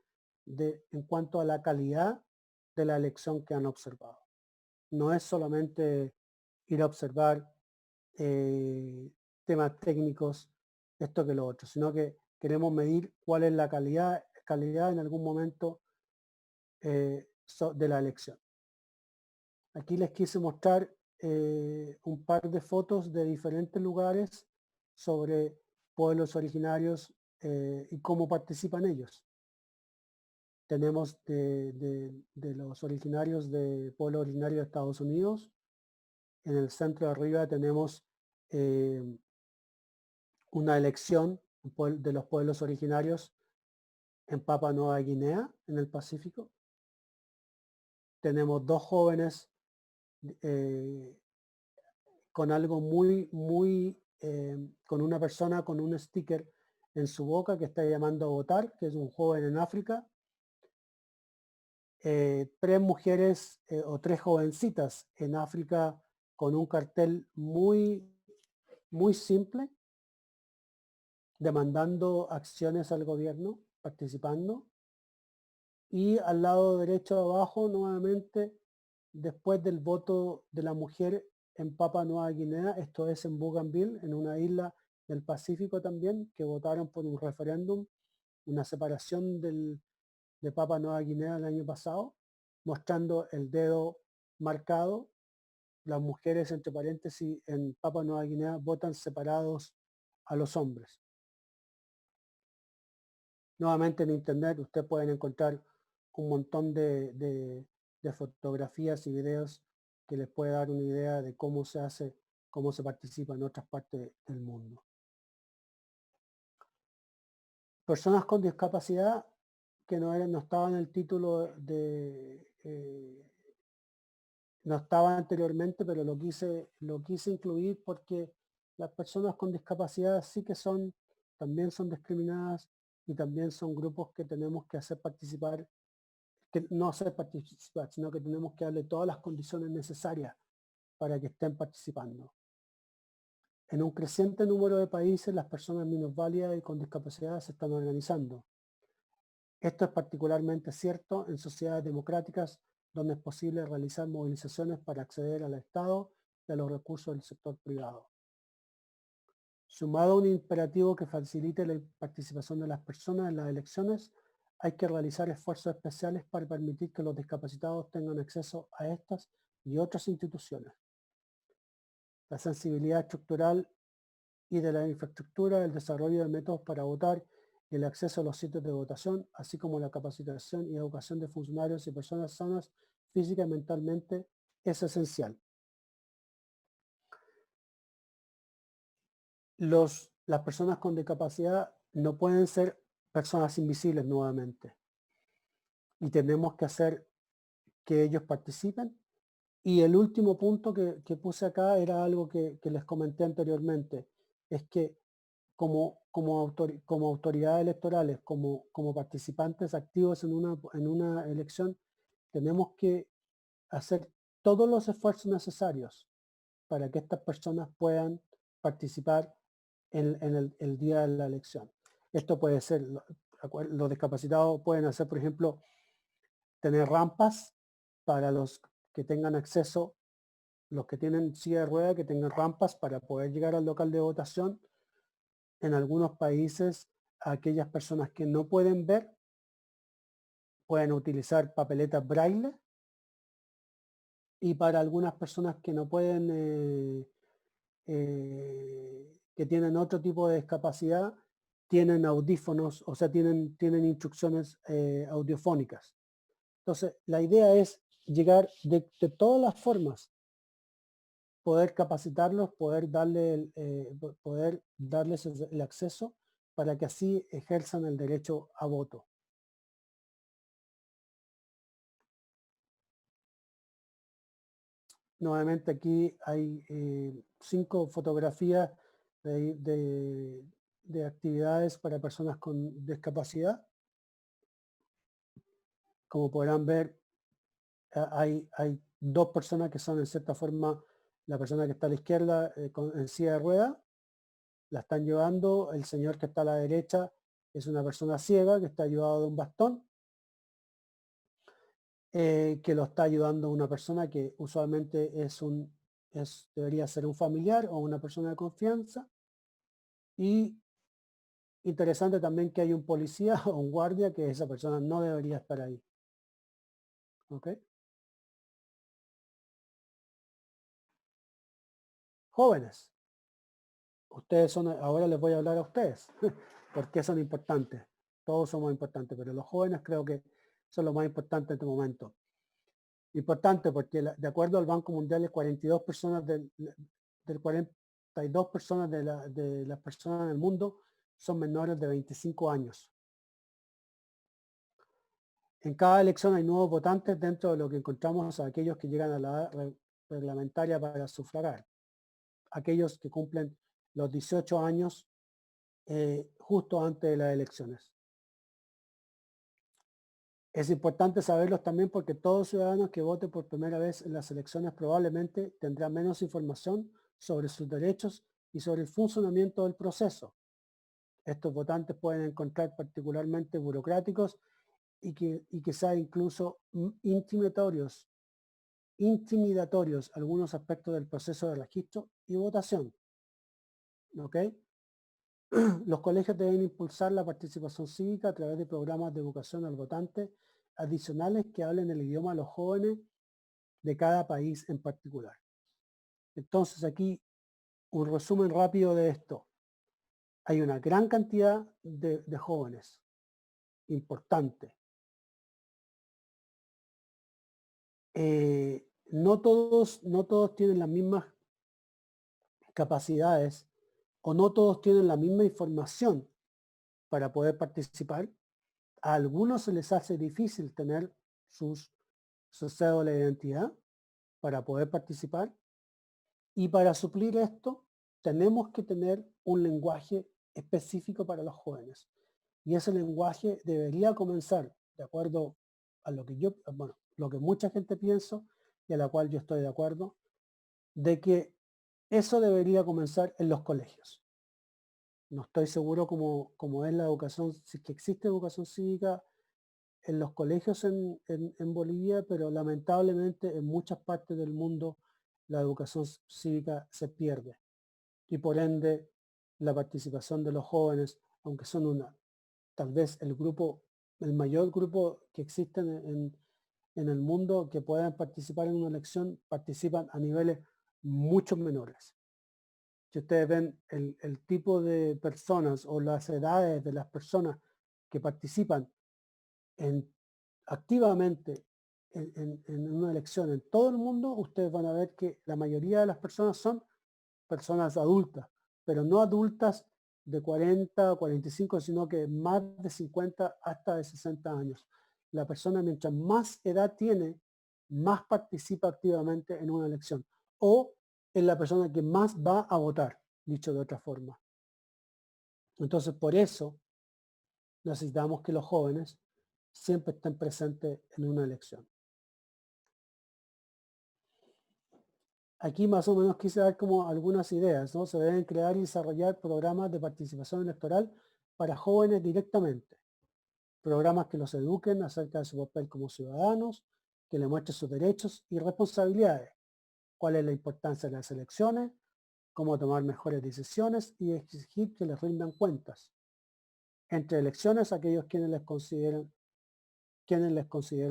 en cuanto a la calidad de la elección que han observado. No es solamente ir a observar temas técnicos, esto que lo otro, sino que queremos medir cuál es la calidad en algún momento de la elección. Aquí les quise mostrar un par de fotos de diferentes lugares sobre pueblos originarios y cómo participan ellos. Tenemos de los originarios de pueblos originarios de Estados Unidos. En el centro de arriba tenemos una elección de los pueblos originarios en Papua Nueva Guinea, en el Pacífico. Tenemos dos jóvenes con algo con una persona con un sticker en su boca que está llamando a votar, que es un joven en África. Tres mujeres o tres jovencitas en África con un cartel muy simple, demandando acciones al gobierno, participando. Y al lado derecho abajo, nuevamente, después del voto de la mujer en Papua Nueva Guinea, esto es en Bougainville, en una isla del Pacífico también, que votaron por un referéndum, una separación de Papua Nueva Guinea el año pasado, mostrando el dedo marcado. Las mujeres, entre paréntesis, en Papua Nueva Guinea votan separados a los hombres. Nuevamente en internet ustedes pueden encontrar un montón de fotografías y videos que les puede dar una idea de cómo se hace, cómo se participa en otras partes del mundo. Personas con discapacidad que no estaban en el título no estaba anteriormente, pero lo quise incluir porque las personas con discapacidad sí que también son discriminadas y también son grupos que tenemos que hacer participar, que no hacer participar, sino que tenemos que darle todas las condiciones necesarias para que estén participando. En un creciente número de países, las personas minusválidas y con discapacidad se están organizando. Esto es particularmente cierto en sociedades democráticas donde es posible realizar movilizaciones para acceder al Estado y a los recursos del sector privado. Sumado a un imperativo que facilite la participación de las personas en las elecciones, hay que realizar esfuerzos especiales para permitir que los discapacitados tengan acceso a estas y otras instituciones. La sensibilidad estructural y de la infraestructura, el desarrollo de métodos para votar y el acceso a los sitios de votación, así como la capacitación y educación de funcionarios y personas sanas física y mentalmente, es esencial. Las personas con discapacidad no pueden ser personas invisibles nuevamente y tenemos que hacer que ellos participen. Y el último punto que puse acá era algo que les comenté anteriormente, es que como autoridades electorales, como participantes activos en una elección, tenemos que hacer todos los esfuerzos necesarios para que estas personas puedan participar en el día de la elección. Esto puede ser, los discapacitados pueden hacer, por ejemplo, tener rampas para los que tengan acceso, los que tienen silla de rueda, que tengan rampas para poder llegar al local de votación. En algunos países, aquellas personas que no pueden ver pueden utilizar papeletas braille, y para algunas personas que no pueden, que tienen otro tipo de discapacidad, tienen audífonos, o sea, tienen instrucciones audiofónicas. Entonces, la idea es llegar de todas las formas, poder capacitarlos, poder darles el acceso para que así ejerzan el derecho a voto. Nuevamente aquí hay 5 fotografías de actividades para personas con discapacidad. Como podrán ver, hay 2 personas que son en cierta forma la persona que está a la izquierda en silla de rueda, la están llevando. El señor que está a la derecha es una persona ciega que está ayudado de un bastón, que lo está ayudando una persona que usualmente debería ser un familiar o una persona de confianza. Y interesante también que hay un policía o un guardia, que esa persona no debería estar ahí. ¿Ok? Jóvenes, ahora les voy a hablar a ustedes, porque son importantes. Todos somos importantes, pero los jóvenes creo que son lo más importante en este momento. Importante porque de acuerdo al Banco Mundial, 42 personas del 42 personas de las personas en el mundo son menores de 25 años. En cada elección hay nuevos votantes dentro de lo que encontramos a aquellos que llegan a la edad reglamentaria para sufragar, aquellos que cumplen los 18 años justo antes de las elecciones. Es importante saberlos también porque todo ciudadano que vote por primera vez en las elecciones probablemente tendrá menos información sobre sus derechos y sobre el funcionamiento del proceso. Estos votantes pueden encontrar particularmente burocráticos y quizá incluso intimidatorios algunos aspectos del proceso de registro y votación. ¿Ok? Los colegios deben impulsar la participación cívica a través de programas de educación al votante adicionales que hablen el idioma de los jóvenes de cada país en particular. Entonces aquí un resumen rápido de esto. Hay una gran cantidad de jóvenes importante. No todos tienen las mismas capacidades o no todos tienen la misma información para poder participar. A algunos se les hace difícil tener su cédula de identidad para poder participar, y para suplir esto tenemos que tener un lenguaje específico para los jóvenes, y ese lenguaje debería comenzar, de acuerdo a lo que lo que mucha gente piensa y a la cual yo estoy de acuerdo, de que eso debería comenzar en los colegios. No estoy seguro cómo es la educación, si es que existe educación cívica en los colegios en Bolivia, pero lamentablemente en muchas partes del mundo la educación cívica se pierde, y por ende la participación de los jóvenes, aunque son tal vez el mayor grupo que existe en el mundo que puedan participar en una elección, participan a niveles mucho menores. Si ustedes ven el tipo de personas o las edades de las personas que participan activamente en una elección en todo el mundo, ustedes van a ver que la mayoría de las personas son personas adultas, pero no adultas de 40 o 45, sino que más de 50 hasta de 60 años. La persona, mientras más edad tiene, más participa activamente en una elección, o es la persona que más va a votar, dicho de otra forma. Entonces, por eso necesitamos que los jóvenes siempre estén presentes en una elección. Aquí más o menos quise dar como algunas ideas, ¿no? Se deben crear y desarrollar programas de participación electoral para jóvenes directamente. Programas que los eduquen acerca de su papel como ciudadanos, que les muestren sus derechos y responsabilidades, cuál es la importancia de las elecciones, cómo tomar mejores decisiones y exigir que les rindan cuentas. Entre elecciones, aquellos quienes les consideran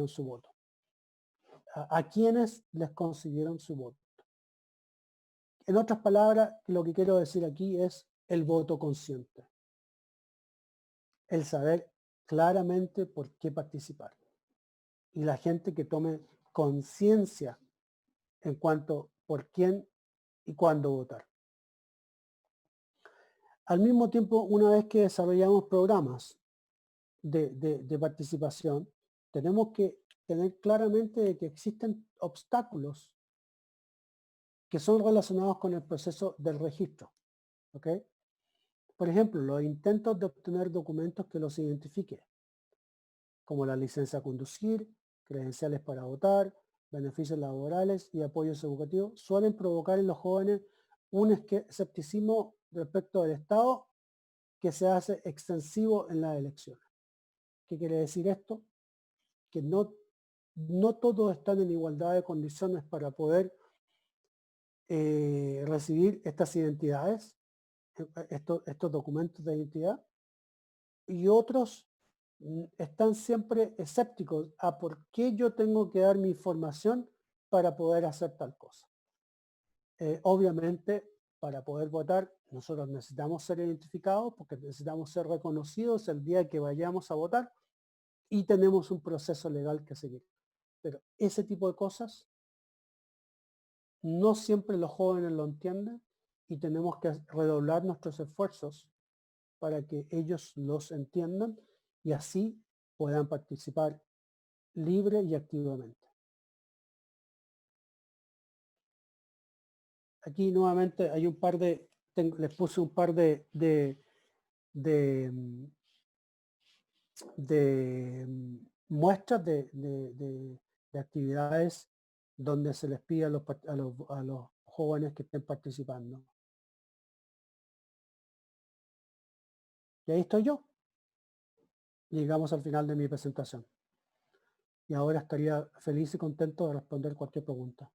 su voto. A quienes les consiguieron su voto. En otras palabras, lo que quiero decir aquí es el voto consciente. El saber claramente por qué participar. Y la gente que tome conciencia en cuanto por quién y cuándo votar. Al mismo tiempo, una vez que desarrollamos programas de participación, tenemos que tener claramente de que existen obstáculos que son relacionados con el proceso del registro. ¿Ok? Por ejemplo, los intentos de obtener documentos que los identifique, como la licencia a conducir, credenciales para votar, beneficios laborales y apoyos educativos, suelen provocar en los jóvenes un escepticismo respecto del Estado que se hace extensivo en las elecciones. ¿Qué quiere decir esto? Que no todos están en igualdad de condiciones para poder recibir estas identidades, estos documentos de identidad, y otros están siempre escépticos a por qué yo tengo que dar mi información para poder hacer tal cosa. Obviamente, para poder votar, nosotros necesitamos ser identificados porque necesitamos ser reconocidos el día que vayamos a votar, y tenemos un proceso legal que seguir. Pero ese tipo de cosas no siempre los jóvenes lo entienden, y tenemos que redoblar nuestros esfuerzos para que ellos los entiendan y así puedan participar libre y activamente. Aquí nuevamente hay un par les puse un par de muestras de actividades donde se les pide a los jóvenes que estén participando. Y ahí estoy yo. Llegamos al final de mi presentación. Y ahora estaría feliz y contento de responder cualquier pregunta.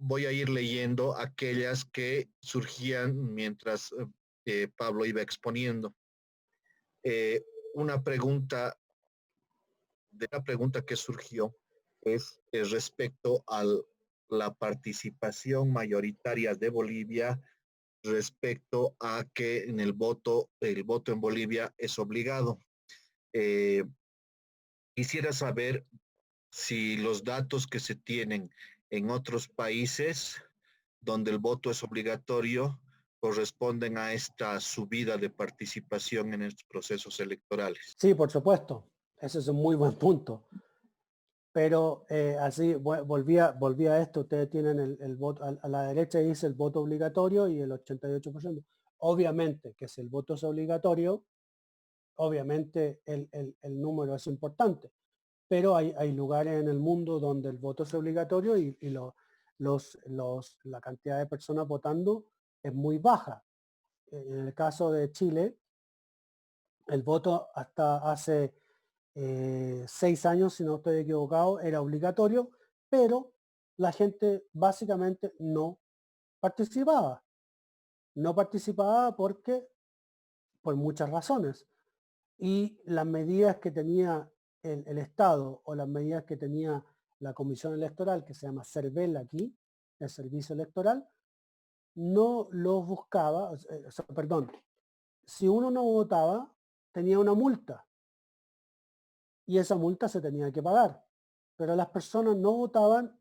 Voy a ir leyendo aquellas que surgían mientras Pablo iba exponiendo. Una pregunta que surgió es respecto a la participación mayoritaria de Bolivia, respecto a que el voto en Bolivia es obligado. Eh, Quisiera saber si los datos que se tienen en otros países donde el voto es obligatorio corresponden a esta subida de participación en estos procesos electorales. Sí, por supuesto. Ese es un muy buen punto. Pero así, volvía a esto, ustedes tienen el voto, a la derecha dice el voto obligatorio y el 88%. Obviamente que si el voto es obligatorio, obviamente el número es importante, pero hay lugares en el mundo donde el voto es obligatorio y la cantidad de personas votando es muy baja. En el caso de Chile, el voto hasta hace 6 años, si no estoy equivocado, era obligatorio, pero la gente básicamente no participaba. No participaba por muchas razones. Y las medidas que tenía el Estado o las medidas que tenía la Comisión Electoral, que se llama CERVEL aquí, el Servicio Electoral, no los buscaba, perdón, si uno no votaba, tenía una multa y esa multa se tenía que pagar. Pero las personas no votaban,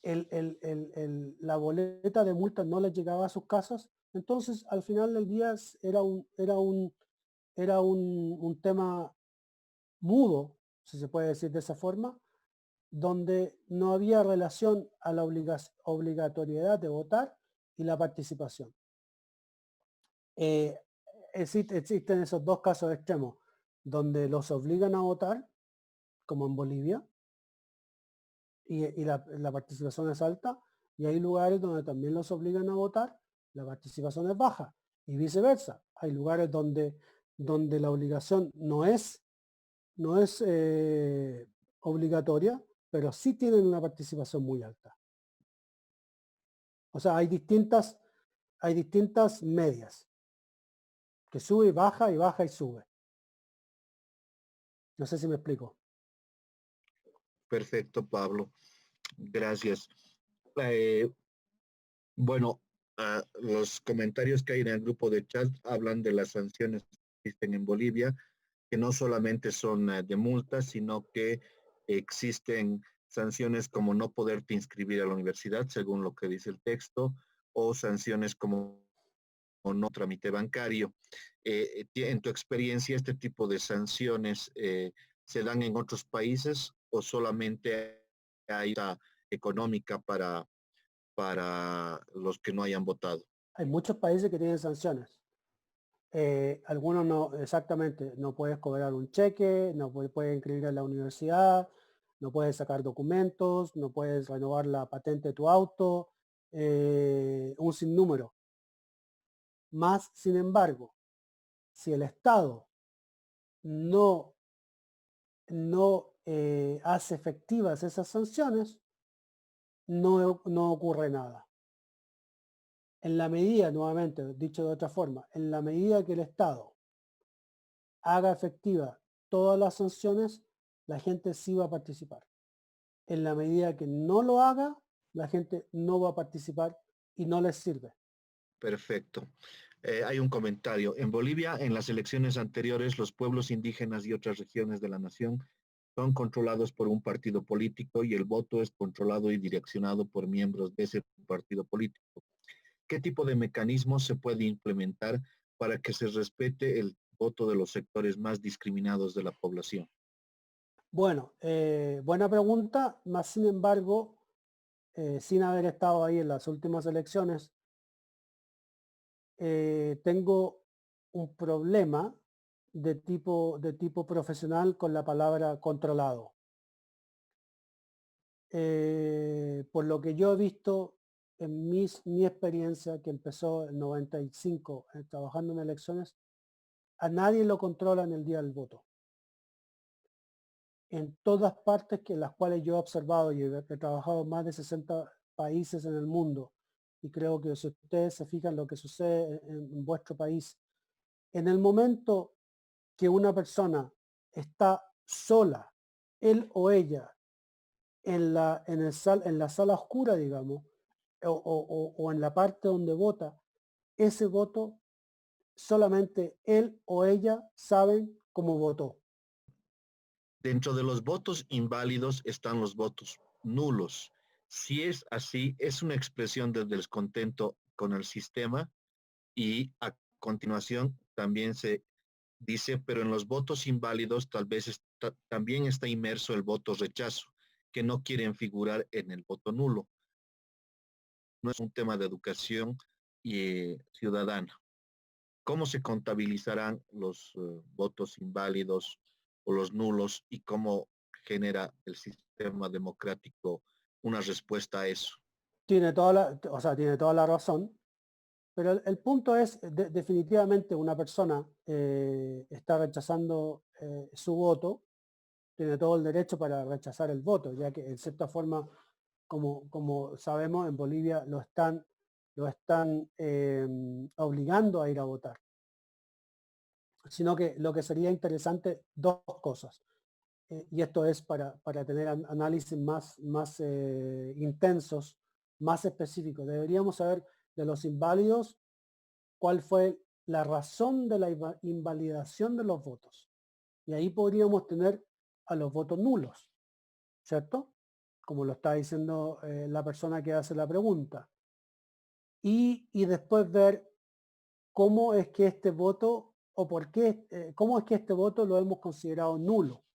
la boleta de multa no les llegaba a sus casas, entonces al final del día era un tema mudo, si se puede decir de esa forma, donde no había relación a la obligatoriedad de votar y la participación. Eh, existen esos dos casos extremos, donde los obligan a votar, como en Bolivia, y la participación es alta, y hay lugares donde también los obligan a votar, la participación es baja, y viceversa. Hay lugares donde la obligación no es obligatoria, pero sí tienen una participación muy alta. O sea, hay distintas medias, que sube y baja y sube. No sé si me explico. Perfecto, Pablo. Gracias. Eh, bueno, los comentarios que hay en el grupo de chat hablan de las sanciones que existen en Bolivia, que no solamente son de multas, sino que existen sanciones como no poderte inscribir a la universidad, según lo que dice el texto, o sanciones como no trámite bancario. En tu experiencia, ¿este tipo de sanciones se dan en otros países o solamente hay una económica para los que no hayan votado? Hay muchos países que tienen sanciones. Algunos no, exactamente, no puedes cobrar un cheque, no puedes inscribir en la universidad, no puedes sacar documentos, no puedes renovar la patente de tu auto, un sinnúmero. Más, sin embargo, si el Estado no hace efectivas esas sanciones, no ocurre nada. En la medida, nuevamente, dicho de otra forma, en la medida que el Estado haga efectiva todas las sanciones, la gente sí va a participar. En la medida que no lo haga, la gente no va a participar y no les sirve. Perfecto. Hay un comentario. En Bolivia, en las elecciones anteriores, los pueblos indígenas y otras regiones de la nación son controlados por un partido político y el voto es controlado y direccionado por miembros de ese partido político. ¿Qué tipo de mecanismos se puede implementar para que se respete el voto de los sectores más discriminados de la población? Bueno, buena pregunta, más sin embargo, sin haber estado ahí en las últimas elecciones, tengo un problema de tipo profesional con la palabra controlado. Por lo que yo he visto en mi experiencia, que empezó en 95 trabajando en elecciones, a nadie lo controla en el día del voto. En todas partes que las cuales yo he observado y he trabajado en más de 60 países en el mundo, y creo que si ustedes se fijan lo que sucede en vuestro país, en el momento que una persona está sola, él o ella, en la sala oscura, digamos, o en la parte donde vota, ese voto solamente él o ella saben cómo votó. Dentro de los votos inválidos están los votos nulos. Si es así, es una expresión del descontento con el sistema y a continuación también se dice, pero en los votos inválidos tal vez también está inmerso el voto rechazo, que no quieren figurar en el voto nulo. No es un tema de educación ciudadana. ¿Cómo se contabilizarán los votos inválidos o los nulos y cómo genera el sistema democrático una respuesta a eso? Tiene toda la razón, pero el punto es, definitivamente una persona está rechazando su voto, tiene todo el derecho para rechazar el voto, ya que en cierta forma, como sabemos, en Bolivia lo están obligando a ir a votar. Sino que lo que sería interesante, dos cosas, y esto es para tener análisis más intensos, más específicos. Deberíamos saber de los inválidos cuál fue la razón de la invalidación de los votos. Y ahí podríamos tener a los votos nulos, ¿cierto? Como lo está diciendo la persona que hace la pregunta. Y después ver cómo es que este voto o por qué, cómo es que este voto lo hemos considerado nulo.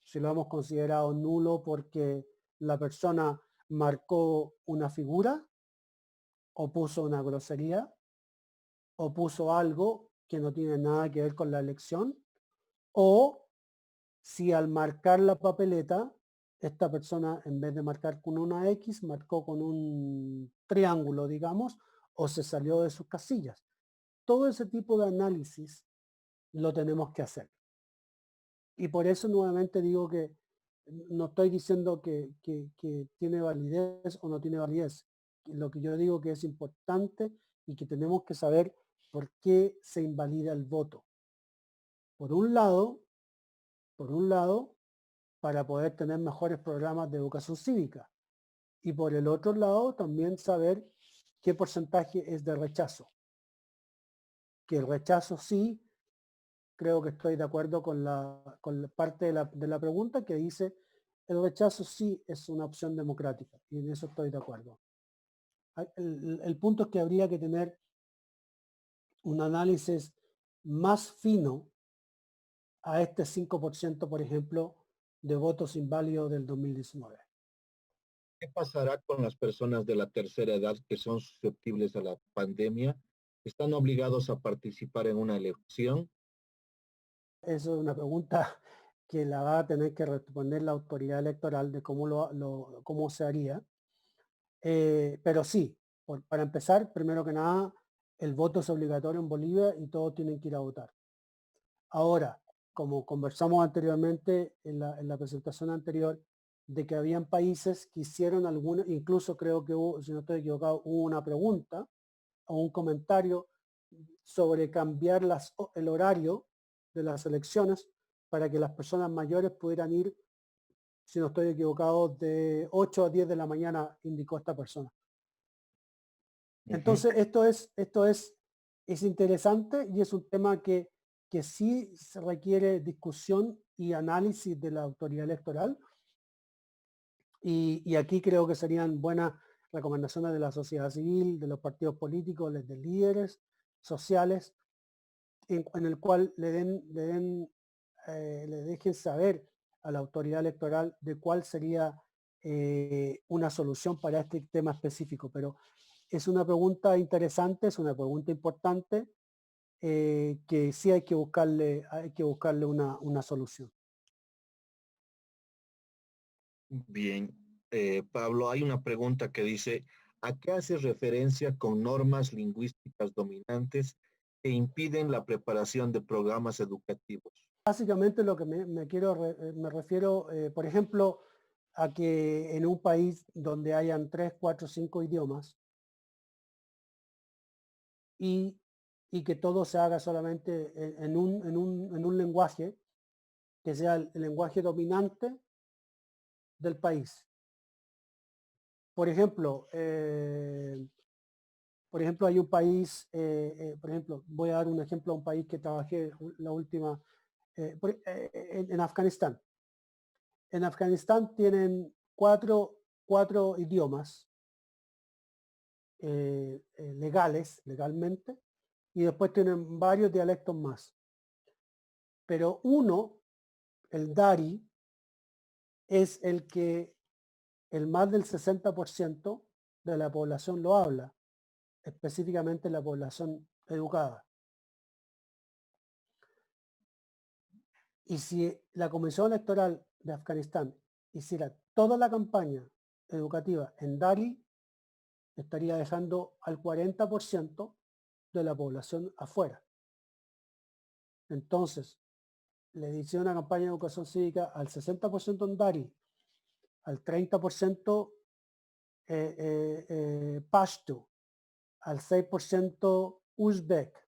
Si lo hemos considerado nulo porque la persona marcó una figura o puso una grosería o puso algo que no tiene nada que ver con la elección, o si al marcar la papeleta, esta persona en vez de marcar con una X, marcó con un triángulo, digamos, o se salió de sus casillas. Todo ese tipo de análisis lo tenemos que hacer. Y por eso nuevamente digo que no estoy diciendo que tiene validez o no tiene validez. Lo que yo digo que es importante y que tenemos que saber por qué se invalida el voto. Por un lado, para poder tener mejores programas de educación cívica. Y por el otro lado, también saber qué porcentaje es de rechazo. Que el rechazo sí, creo que estoy de acuerdo con la parte de la pregunta que dice, el rechazo sí es una opción democrática. Y en eso estoy de acuerdo. El punto es que habría que tener un análisis más fino a este 5%, por ejemplo, de votos inválidos del 2019. ¿Qué pasará con las personas de la tercera edad que son susceptibles a la pandemia? ¿Están obligados a participar en una elección? Eso es una pregunta que la va a tener que responder la autoridad electoral de cómo se haría. Pero sí, para empezar, primero que nada, el voto es obligatorio en Bolivia y todos tienen que ir a votar. Ahora, como conversamos anteriormente en la presentación anterior, de que habían países que hicieron alguna, incluso creo que hubo, si no estoy equivocado, hubo una pregunta o un comentario sobre cambiar el horario de las elecciones para que las personas mayores pudieran ir, si no estoy equivocado, de 8 a 10 de la mañana, indicó esta persona. Entonces, es interesante y es un tema que sí se requiere discusión y análisis de la autoridad electoral. Y aquí creo que serían buenas recomendaciones de la sociedad civil, de los partidos políticos, de líderes sociales, en el cual le dejen saber a la autoridad electoral de cuál sería una solución para este tema específico. Pero es una pregunta interesante, es una pregunta importante, que sí hay que buscarle una solución. Bien, Pablo, hay una pregunta que dice, ¿a qué hace referencia con normas lingüísticas dominantes que impiden la preparación de programas educativos? Básicamente lo que me refiero, por ejemplo, a que en un país donde hayan 3, 4, 5 idiomas y, y que todo se haga solamente en un lenguaje que sea el lenguaje dominante del país. Por ejemplo, hay un país, por ejemplo, voy a dar un ejemplo a un país que trabajé la última, en Afganistán. En Afganistán tienen cuatro idiomas legalmente, y después tienen varios dialectos más. Pero uno, el Dari, es el que el más del 60% de la población lo habla, específicamente la población educada. Y si la Comisión Electoral de Afganistán hiciera toda la campaña educativa en Dari, estaría dejando al 40% de la población afuera. Entonces, le hicieron una campaña de educación cívica al 60% en Dari, al 30% Pashto, al 6% Uzbek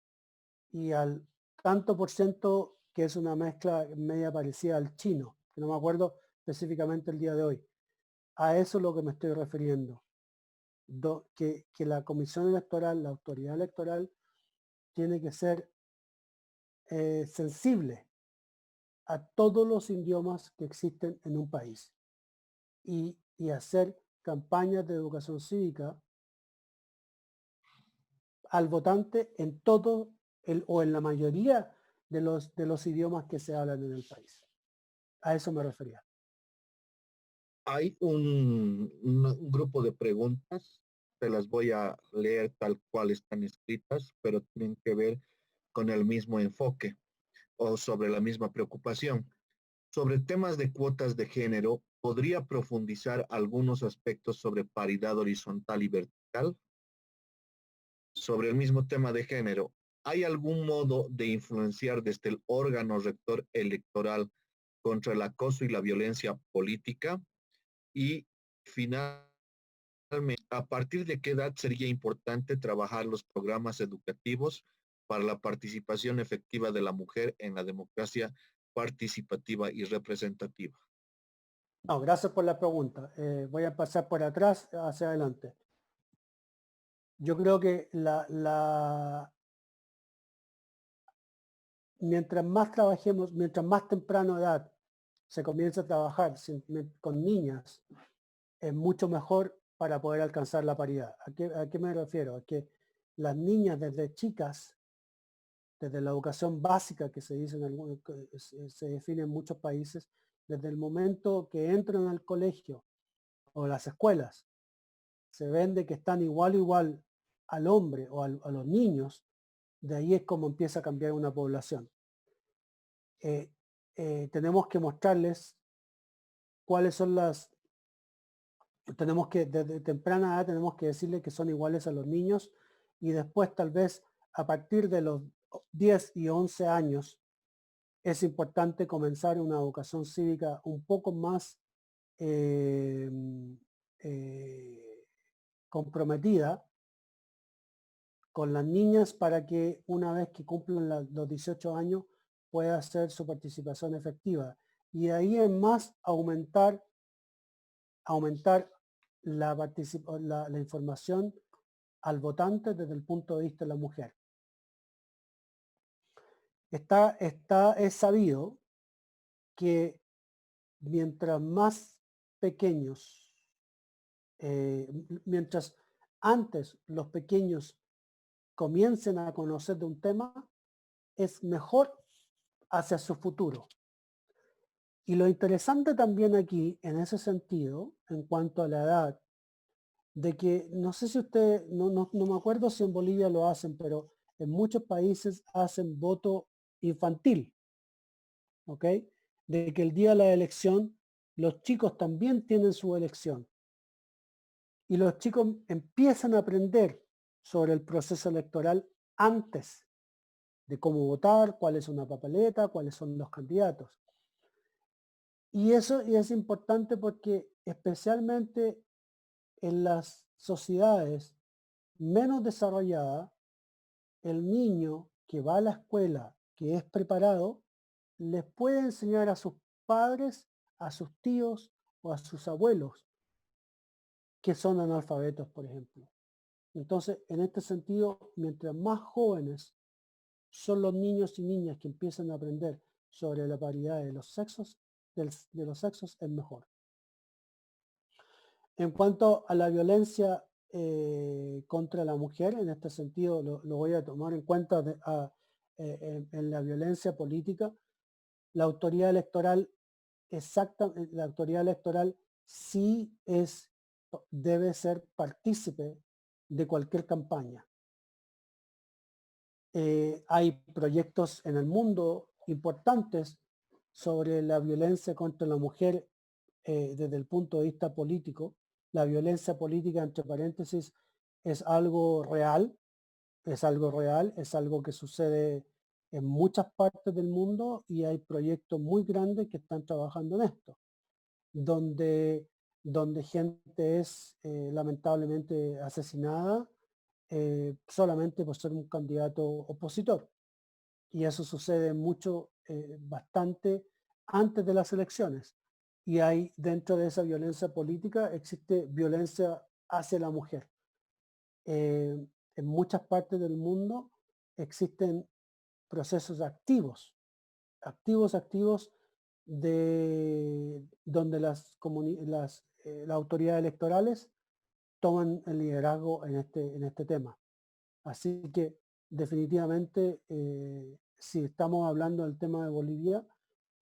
y al tanto por ciento que es una mezcla media parecida al chino, que no me acuerdo específicamente el día de hoy. A eso es lo que me estoy refiriendo. Que la comisión electoral, la autoridad electoral, tiene que ser sensible a todos los idiomas que existen en un país y hacer campañas de educación cívica al votante en todo o en la mayoría de los idiomas que se hablan en el país. A eso me refería. Hay un grupo de preguntas, te las voy a leer tal cual están escritas, pero tienen que ver con el mismo enfoque o sobre la misma preocupación. Sobre temas de cuotas de género, ¿podría profundizar algunos aspectos sobre paridad horizontal y vertical? Sobre el mismo tema de género, ¿hay algún modo de influenciar desde el órgano rector electoral contra el acoso y la violencia política? Y finalmente, ¿a partir de qué edad sería importante trabajar los programas educativos para la participación efectiva de la mujer en la democracia participativa y representativa? No, gracias por la pregunta. Voy a pasar por atrás hacia adelante. Yo creo que mientras más trabajemos, mientras más temprano edad se comienza a trabajar con niñas, es mucho mejor para poder alcanzar la paridad. ¿A qué me refiero? A que las niñas desde chicas, desde la educación básica que se dice en algunos, se define en muchos países, desde el momento que entran al colegio o las escuelas, se ven de que están igual al hombre o a los niños, de ahí es como empieza a cambiar una población. Tenemos que mostrarles cuáles son tenemos que desde temprana edad tenemos que decirles que son iguales a los niños, y después tal vez a partir de los 10 y 11 años es importante comenzar una educación cívica un poco más eh, comprometida con las niñas, para que una vez que cumplan los 18 años pueda hacer su participación efectiva. Y ahí en más aumentar la información al votante desde el punto de vista de la mujer. Es sabido que mientras más pequeños, mientras antes los pequeños comiencen a conocer de un tema, es mejor hacia su futuro. Y lo interesante también aquí, en ese sentido, en cuanto a la edad, de que no sé si usted, no me acuerdo si en Bolivia lo hacen, pero en muchos países hacen voto infantil, ¿ok? De que el día de la elección los chicos también tienen su elección. Y los chicos empiezan a aprender sobre el proceso electoral antes de cómo votar, cuál es una papeleta, cuáles son los candidatos. Y eso es importante porque especialmente en las sociedades menos desarrolladas, el niño que va a la escuela, que es preparado, les puede enseñar a sus padres, a sus tíos o a sus abuelos que son analfabetos, por ejemplo. Entonces, en este sentido, mientras más jóvenes son los niños y niñas que empiezan a aprender sobre la paridad de los sexos, de los sexos es mejor. En cuanto a la violencia contra la mujer, en este sentido lo voy a tomar en cuenta en la violencia política, la autoridad electoral la autoridad electoral sí debe ser partícipe de cualquier campaña. Hay proyectos en el mundo importantes sobre la violencia contra la mujer desde el punto de vista político. La violencia política, entre paréntesis, es algo real, es algo que sucede en muchas partes del mundo y hay proyectos muy grandes que están trabajando en esto, donde gente es lamentablemente asesinada solamente por ser un candidato opositor. Y eso sucede bastante antes de las elecciones. Y hay dentro de esa violencia política existe violencia hacia la mujer. En muchas partes del mundo existen procesos activos de donde las autoridades electorales toman el liderazgo en este tema. Así que definitivamente, si estamos hablando del tema de Bolivia,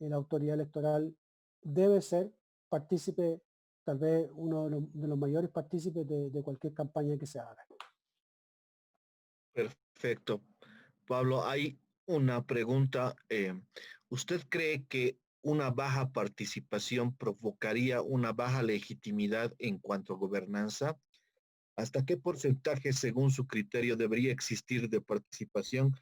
la autoridad electoral debe ser partícipe, tal vez uno de los mayores partícipes de cualquier campaña que se haga. Perfecto. Pablo, hay una pregunta. ¿Usted cree que una baja participación provocaría una baja legitimidad en cuanto a gobernanza? ¿Hasta qué porcentaje, según su criterio, debería existir de participación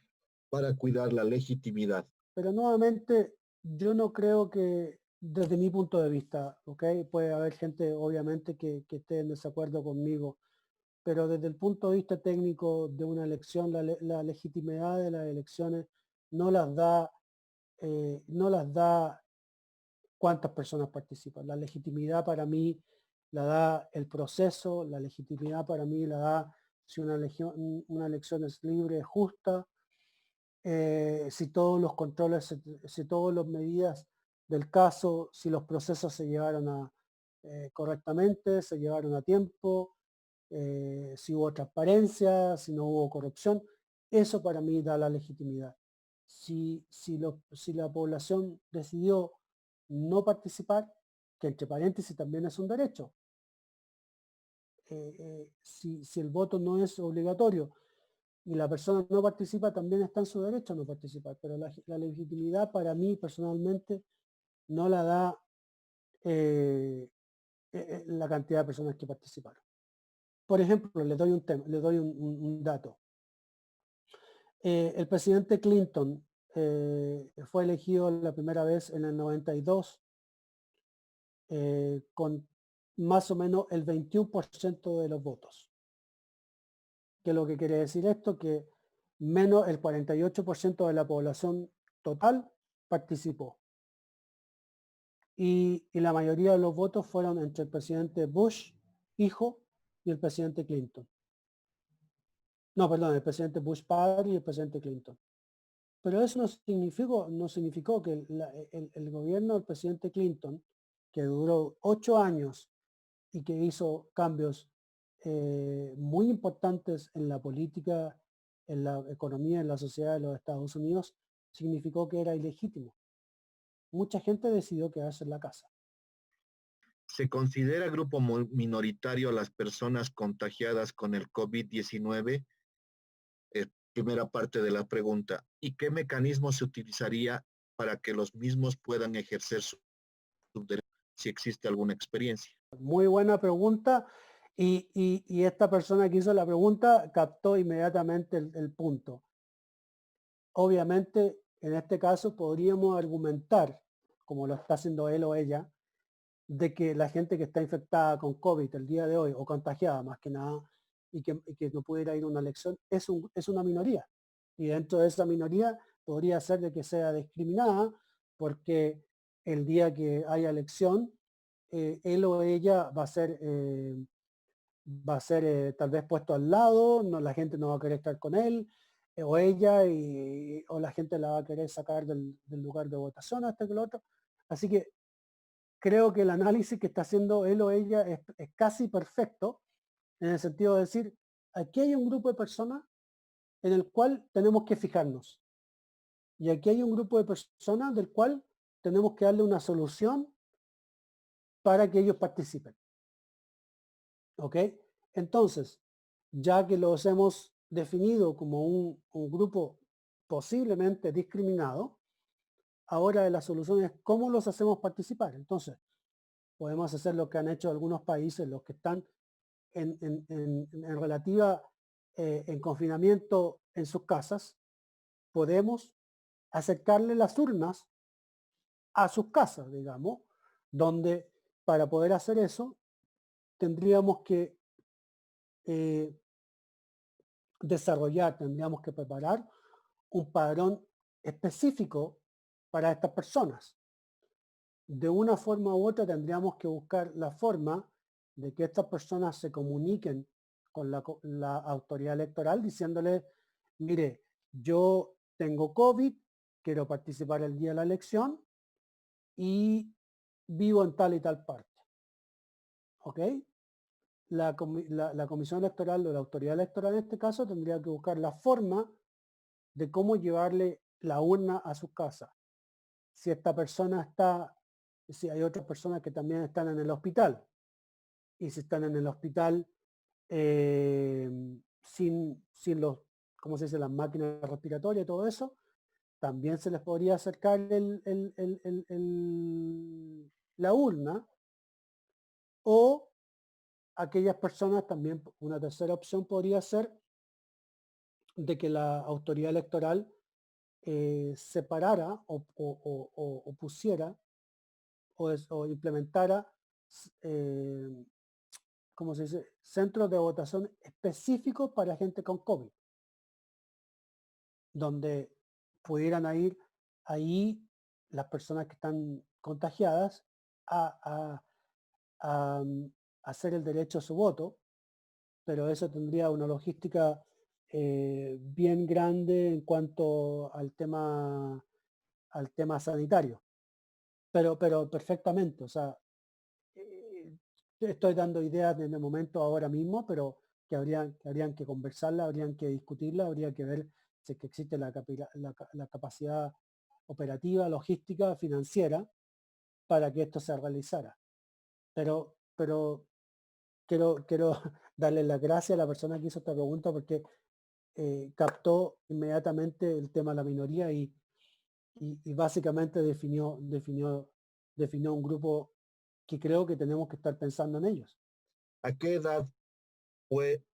para cuidar la legitimidad? Pero nuevamente, yo no creo que, desde mi punto de vista, ¿ok? Puede haber gente, obviamente, que esté en desacuerdo conmigo, pero desde el punto de vista técnico de una elección, la legitimidad de las elecciones no las da cuántas personas participan. La legitimidad para mí la da el proceso, la legitimidad para mí la da si una elección es libre, justa, si todos los controles, si todas las medidas del caso, si los procesos se llevaron correctamente, se llevaron a tiempo, si hubo transparencia, si no hubo corrupción, eso para mí da la legitimidad. Si la población decidió no participar, que entre paréntesis también es un derecho, si el voto no es obligatorio y la persona no participa, también está en su derecho a no participar, pero la legitimidad para mí personalmente no la da la cantidad de personas que participaron. Por ejemplo, le doy un dato. El presidente Clinton fue elegido la primera vez en el 92 con más o menos el 21% de los votos. ¿Qué es lo que quiere decir esto? Que menos el 48% de la población total participó. Y la mayoría de los votos fueron entre el presidente Bush, hijo, y el presidente Clinton. No, perdón, el presidente Bush padre y el presidente Clinton. Pero eso no significó que el gobierno del presidente Clinton, que duró 8 años y que hizo cambios muy importantes en la política, en la economía, en la sociedad de los Estados Unidos, significó que era ilegítimo. Mucha gente decidió quedarse en la casa. ¿Se considera grupo minoritario a las personas contagiadas con el COVID-19? Primera parte de la pregunta. ¿Y qué mecanismo se utilizaría para que los mismos puedan ejercer su derecho, si existe alguna experiencia? Muy buena pregunta. Y esta persona que hizo la pregunta captó inmediatamente el punto. Obviamente, en este caso podríamos argumentar, como lo está haciendo él o ella, de que la gente que está infectada con COVID el día de hoy, o contagiada más que nada, y que no pudiera ir a una elección, es una minoría. Y dentro de esa minoría podría ser de que sea discriminada porque el día que haya elección, él o ella va a ser tal vez puesto al lado, no, la gente no va a querer estar con él, o ella, o la gente la va a querer sacar del lugar de votación hasta que lo otro. Así que creo que el análisis que está haciendo él o ella es casi perfecto, en el sentido de decir, aquí hay un grupo de personas en el cual tenemos que fijarnos. Y aquí hay un grupo de personas del cual tenemos que darle una solución para que ellos participen. ¿Ok? Entonces, ya que los hemos definido como un grupo posiblemente discriminado, ahora la solución es cómo los hacemos participar. Entonces, podemos hacer lo que han hecho algunos países, los que están en relativa, en confinamiento en sus casas, podemos acercarle las urnas a sus casas, digamos, donde para poder hacer eso tendríamos que eh, tendríamos que preparar un padrón específico para estas personas. De una forma u otra tendríamos que buscar la forma de que estas personas se comuniquen con la autoridad electoral diciéndole, mire, yo tengo COVID, quiero participar el día de la elección y vivo en tal y tal parte. ¿Ok? La comisión electoral o la autoridad electoral en este caso tendría que buscar la forma de cómo llevarle la urna a su casa. Si esta persona está, si hay otras personas que también están en el hospital, y si están en el hospital eh, sin los, ¿cómo se dice?, las máquinas respiratorias y todo eso, también se les podría acercar la urna, o aquellas personas también, una tercera opción podría ser de que la autoridad electoral separara o pusiera o implementara, ¿cómo se dice?, centros de votación específicos para gente con COVID, donde pudieran ir ahí las personas que están contagiadas a, hacer el derecho a su voto, pero eso tendría una logística bien grande en cuanto al tema sanitario. Pero perfectamente, o sea, estoy dando ideas en el momento ahora mismo, pero que habrían que conversarla, habrían que discutirla, habría que ver si es que existe la capacidad operativa, logística, financiera para que esto se realizara. Pero quiero darle las gracias a la persona que hizo esta pregunta porque captó inmediatamente el tema de la minoría y básicamente definió un grupo que creo que tenemos que estar pensando en ellos. ¿A qué edad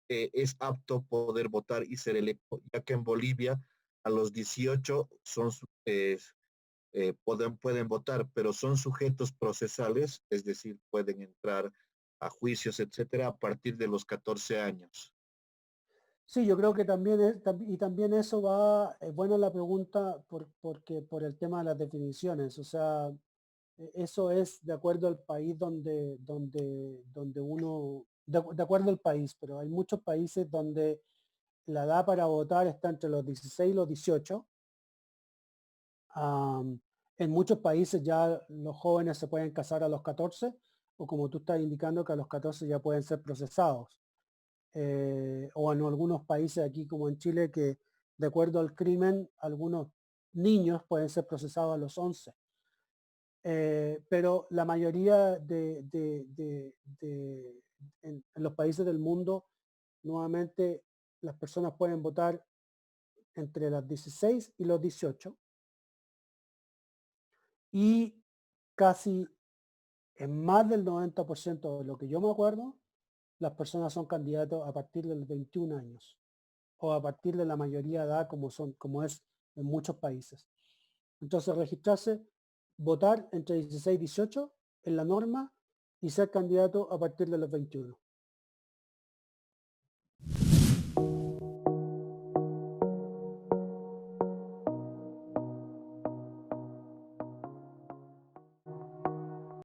es apto poder votar y ser electo? Ya que en Bolivia a los 18 pueden votar, pero son sujetos procesales, es decir, pueden entrar a juicios, etcétera, a partir de los 14 años. Sí, yo creo que también eso va, bueno la pregunta porque por el tema de las definiciones, o sea, eso es de acuerdo al país donde uno, de acuerdo al país, pero hay muchos países donde la edad para votar está entre los 16 y los 18. En muchos países ya los jóvenes se pueden casar a los 14, o como tú estás indicando que a los 14 ya pueden ser procesados. O en algunos países aquí como en Chile que de acuerdo al crimen algunos niños pueden ser procesados a los 11. Pero la mayoría en los países del mundo, nuevamente las personas pueden votar entre las 16 y los 18 y casi en más del 90% de lo que yo me acuerdo, las personas son candidatos a partir de los 21 años o a partir de la mayoría de edad como es en muchos países. Entonces registrarse, votar entre 16 y 18 es la norma y ser candidato a partir de los 21.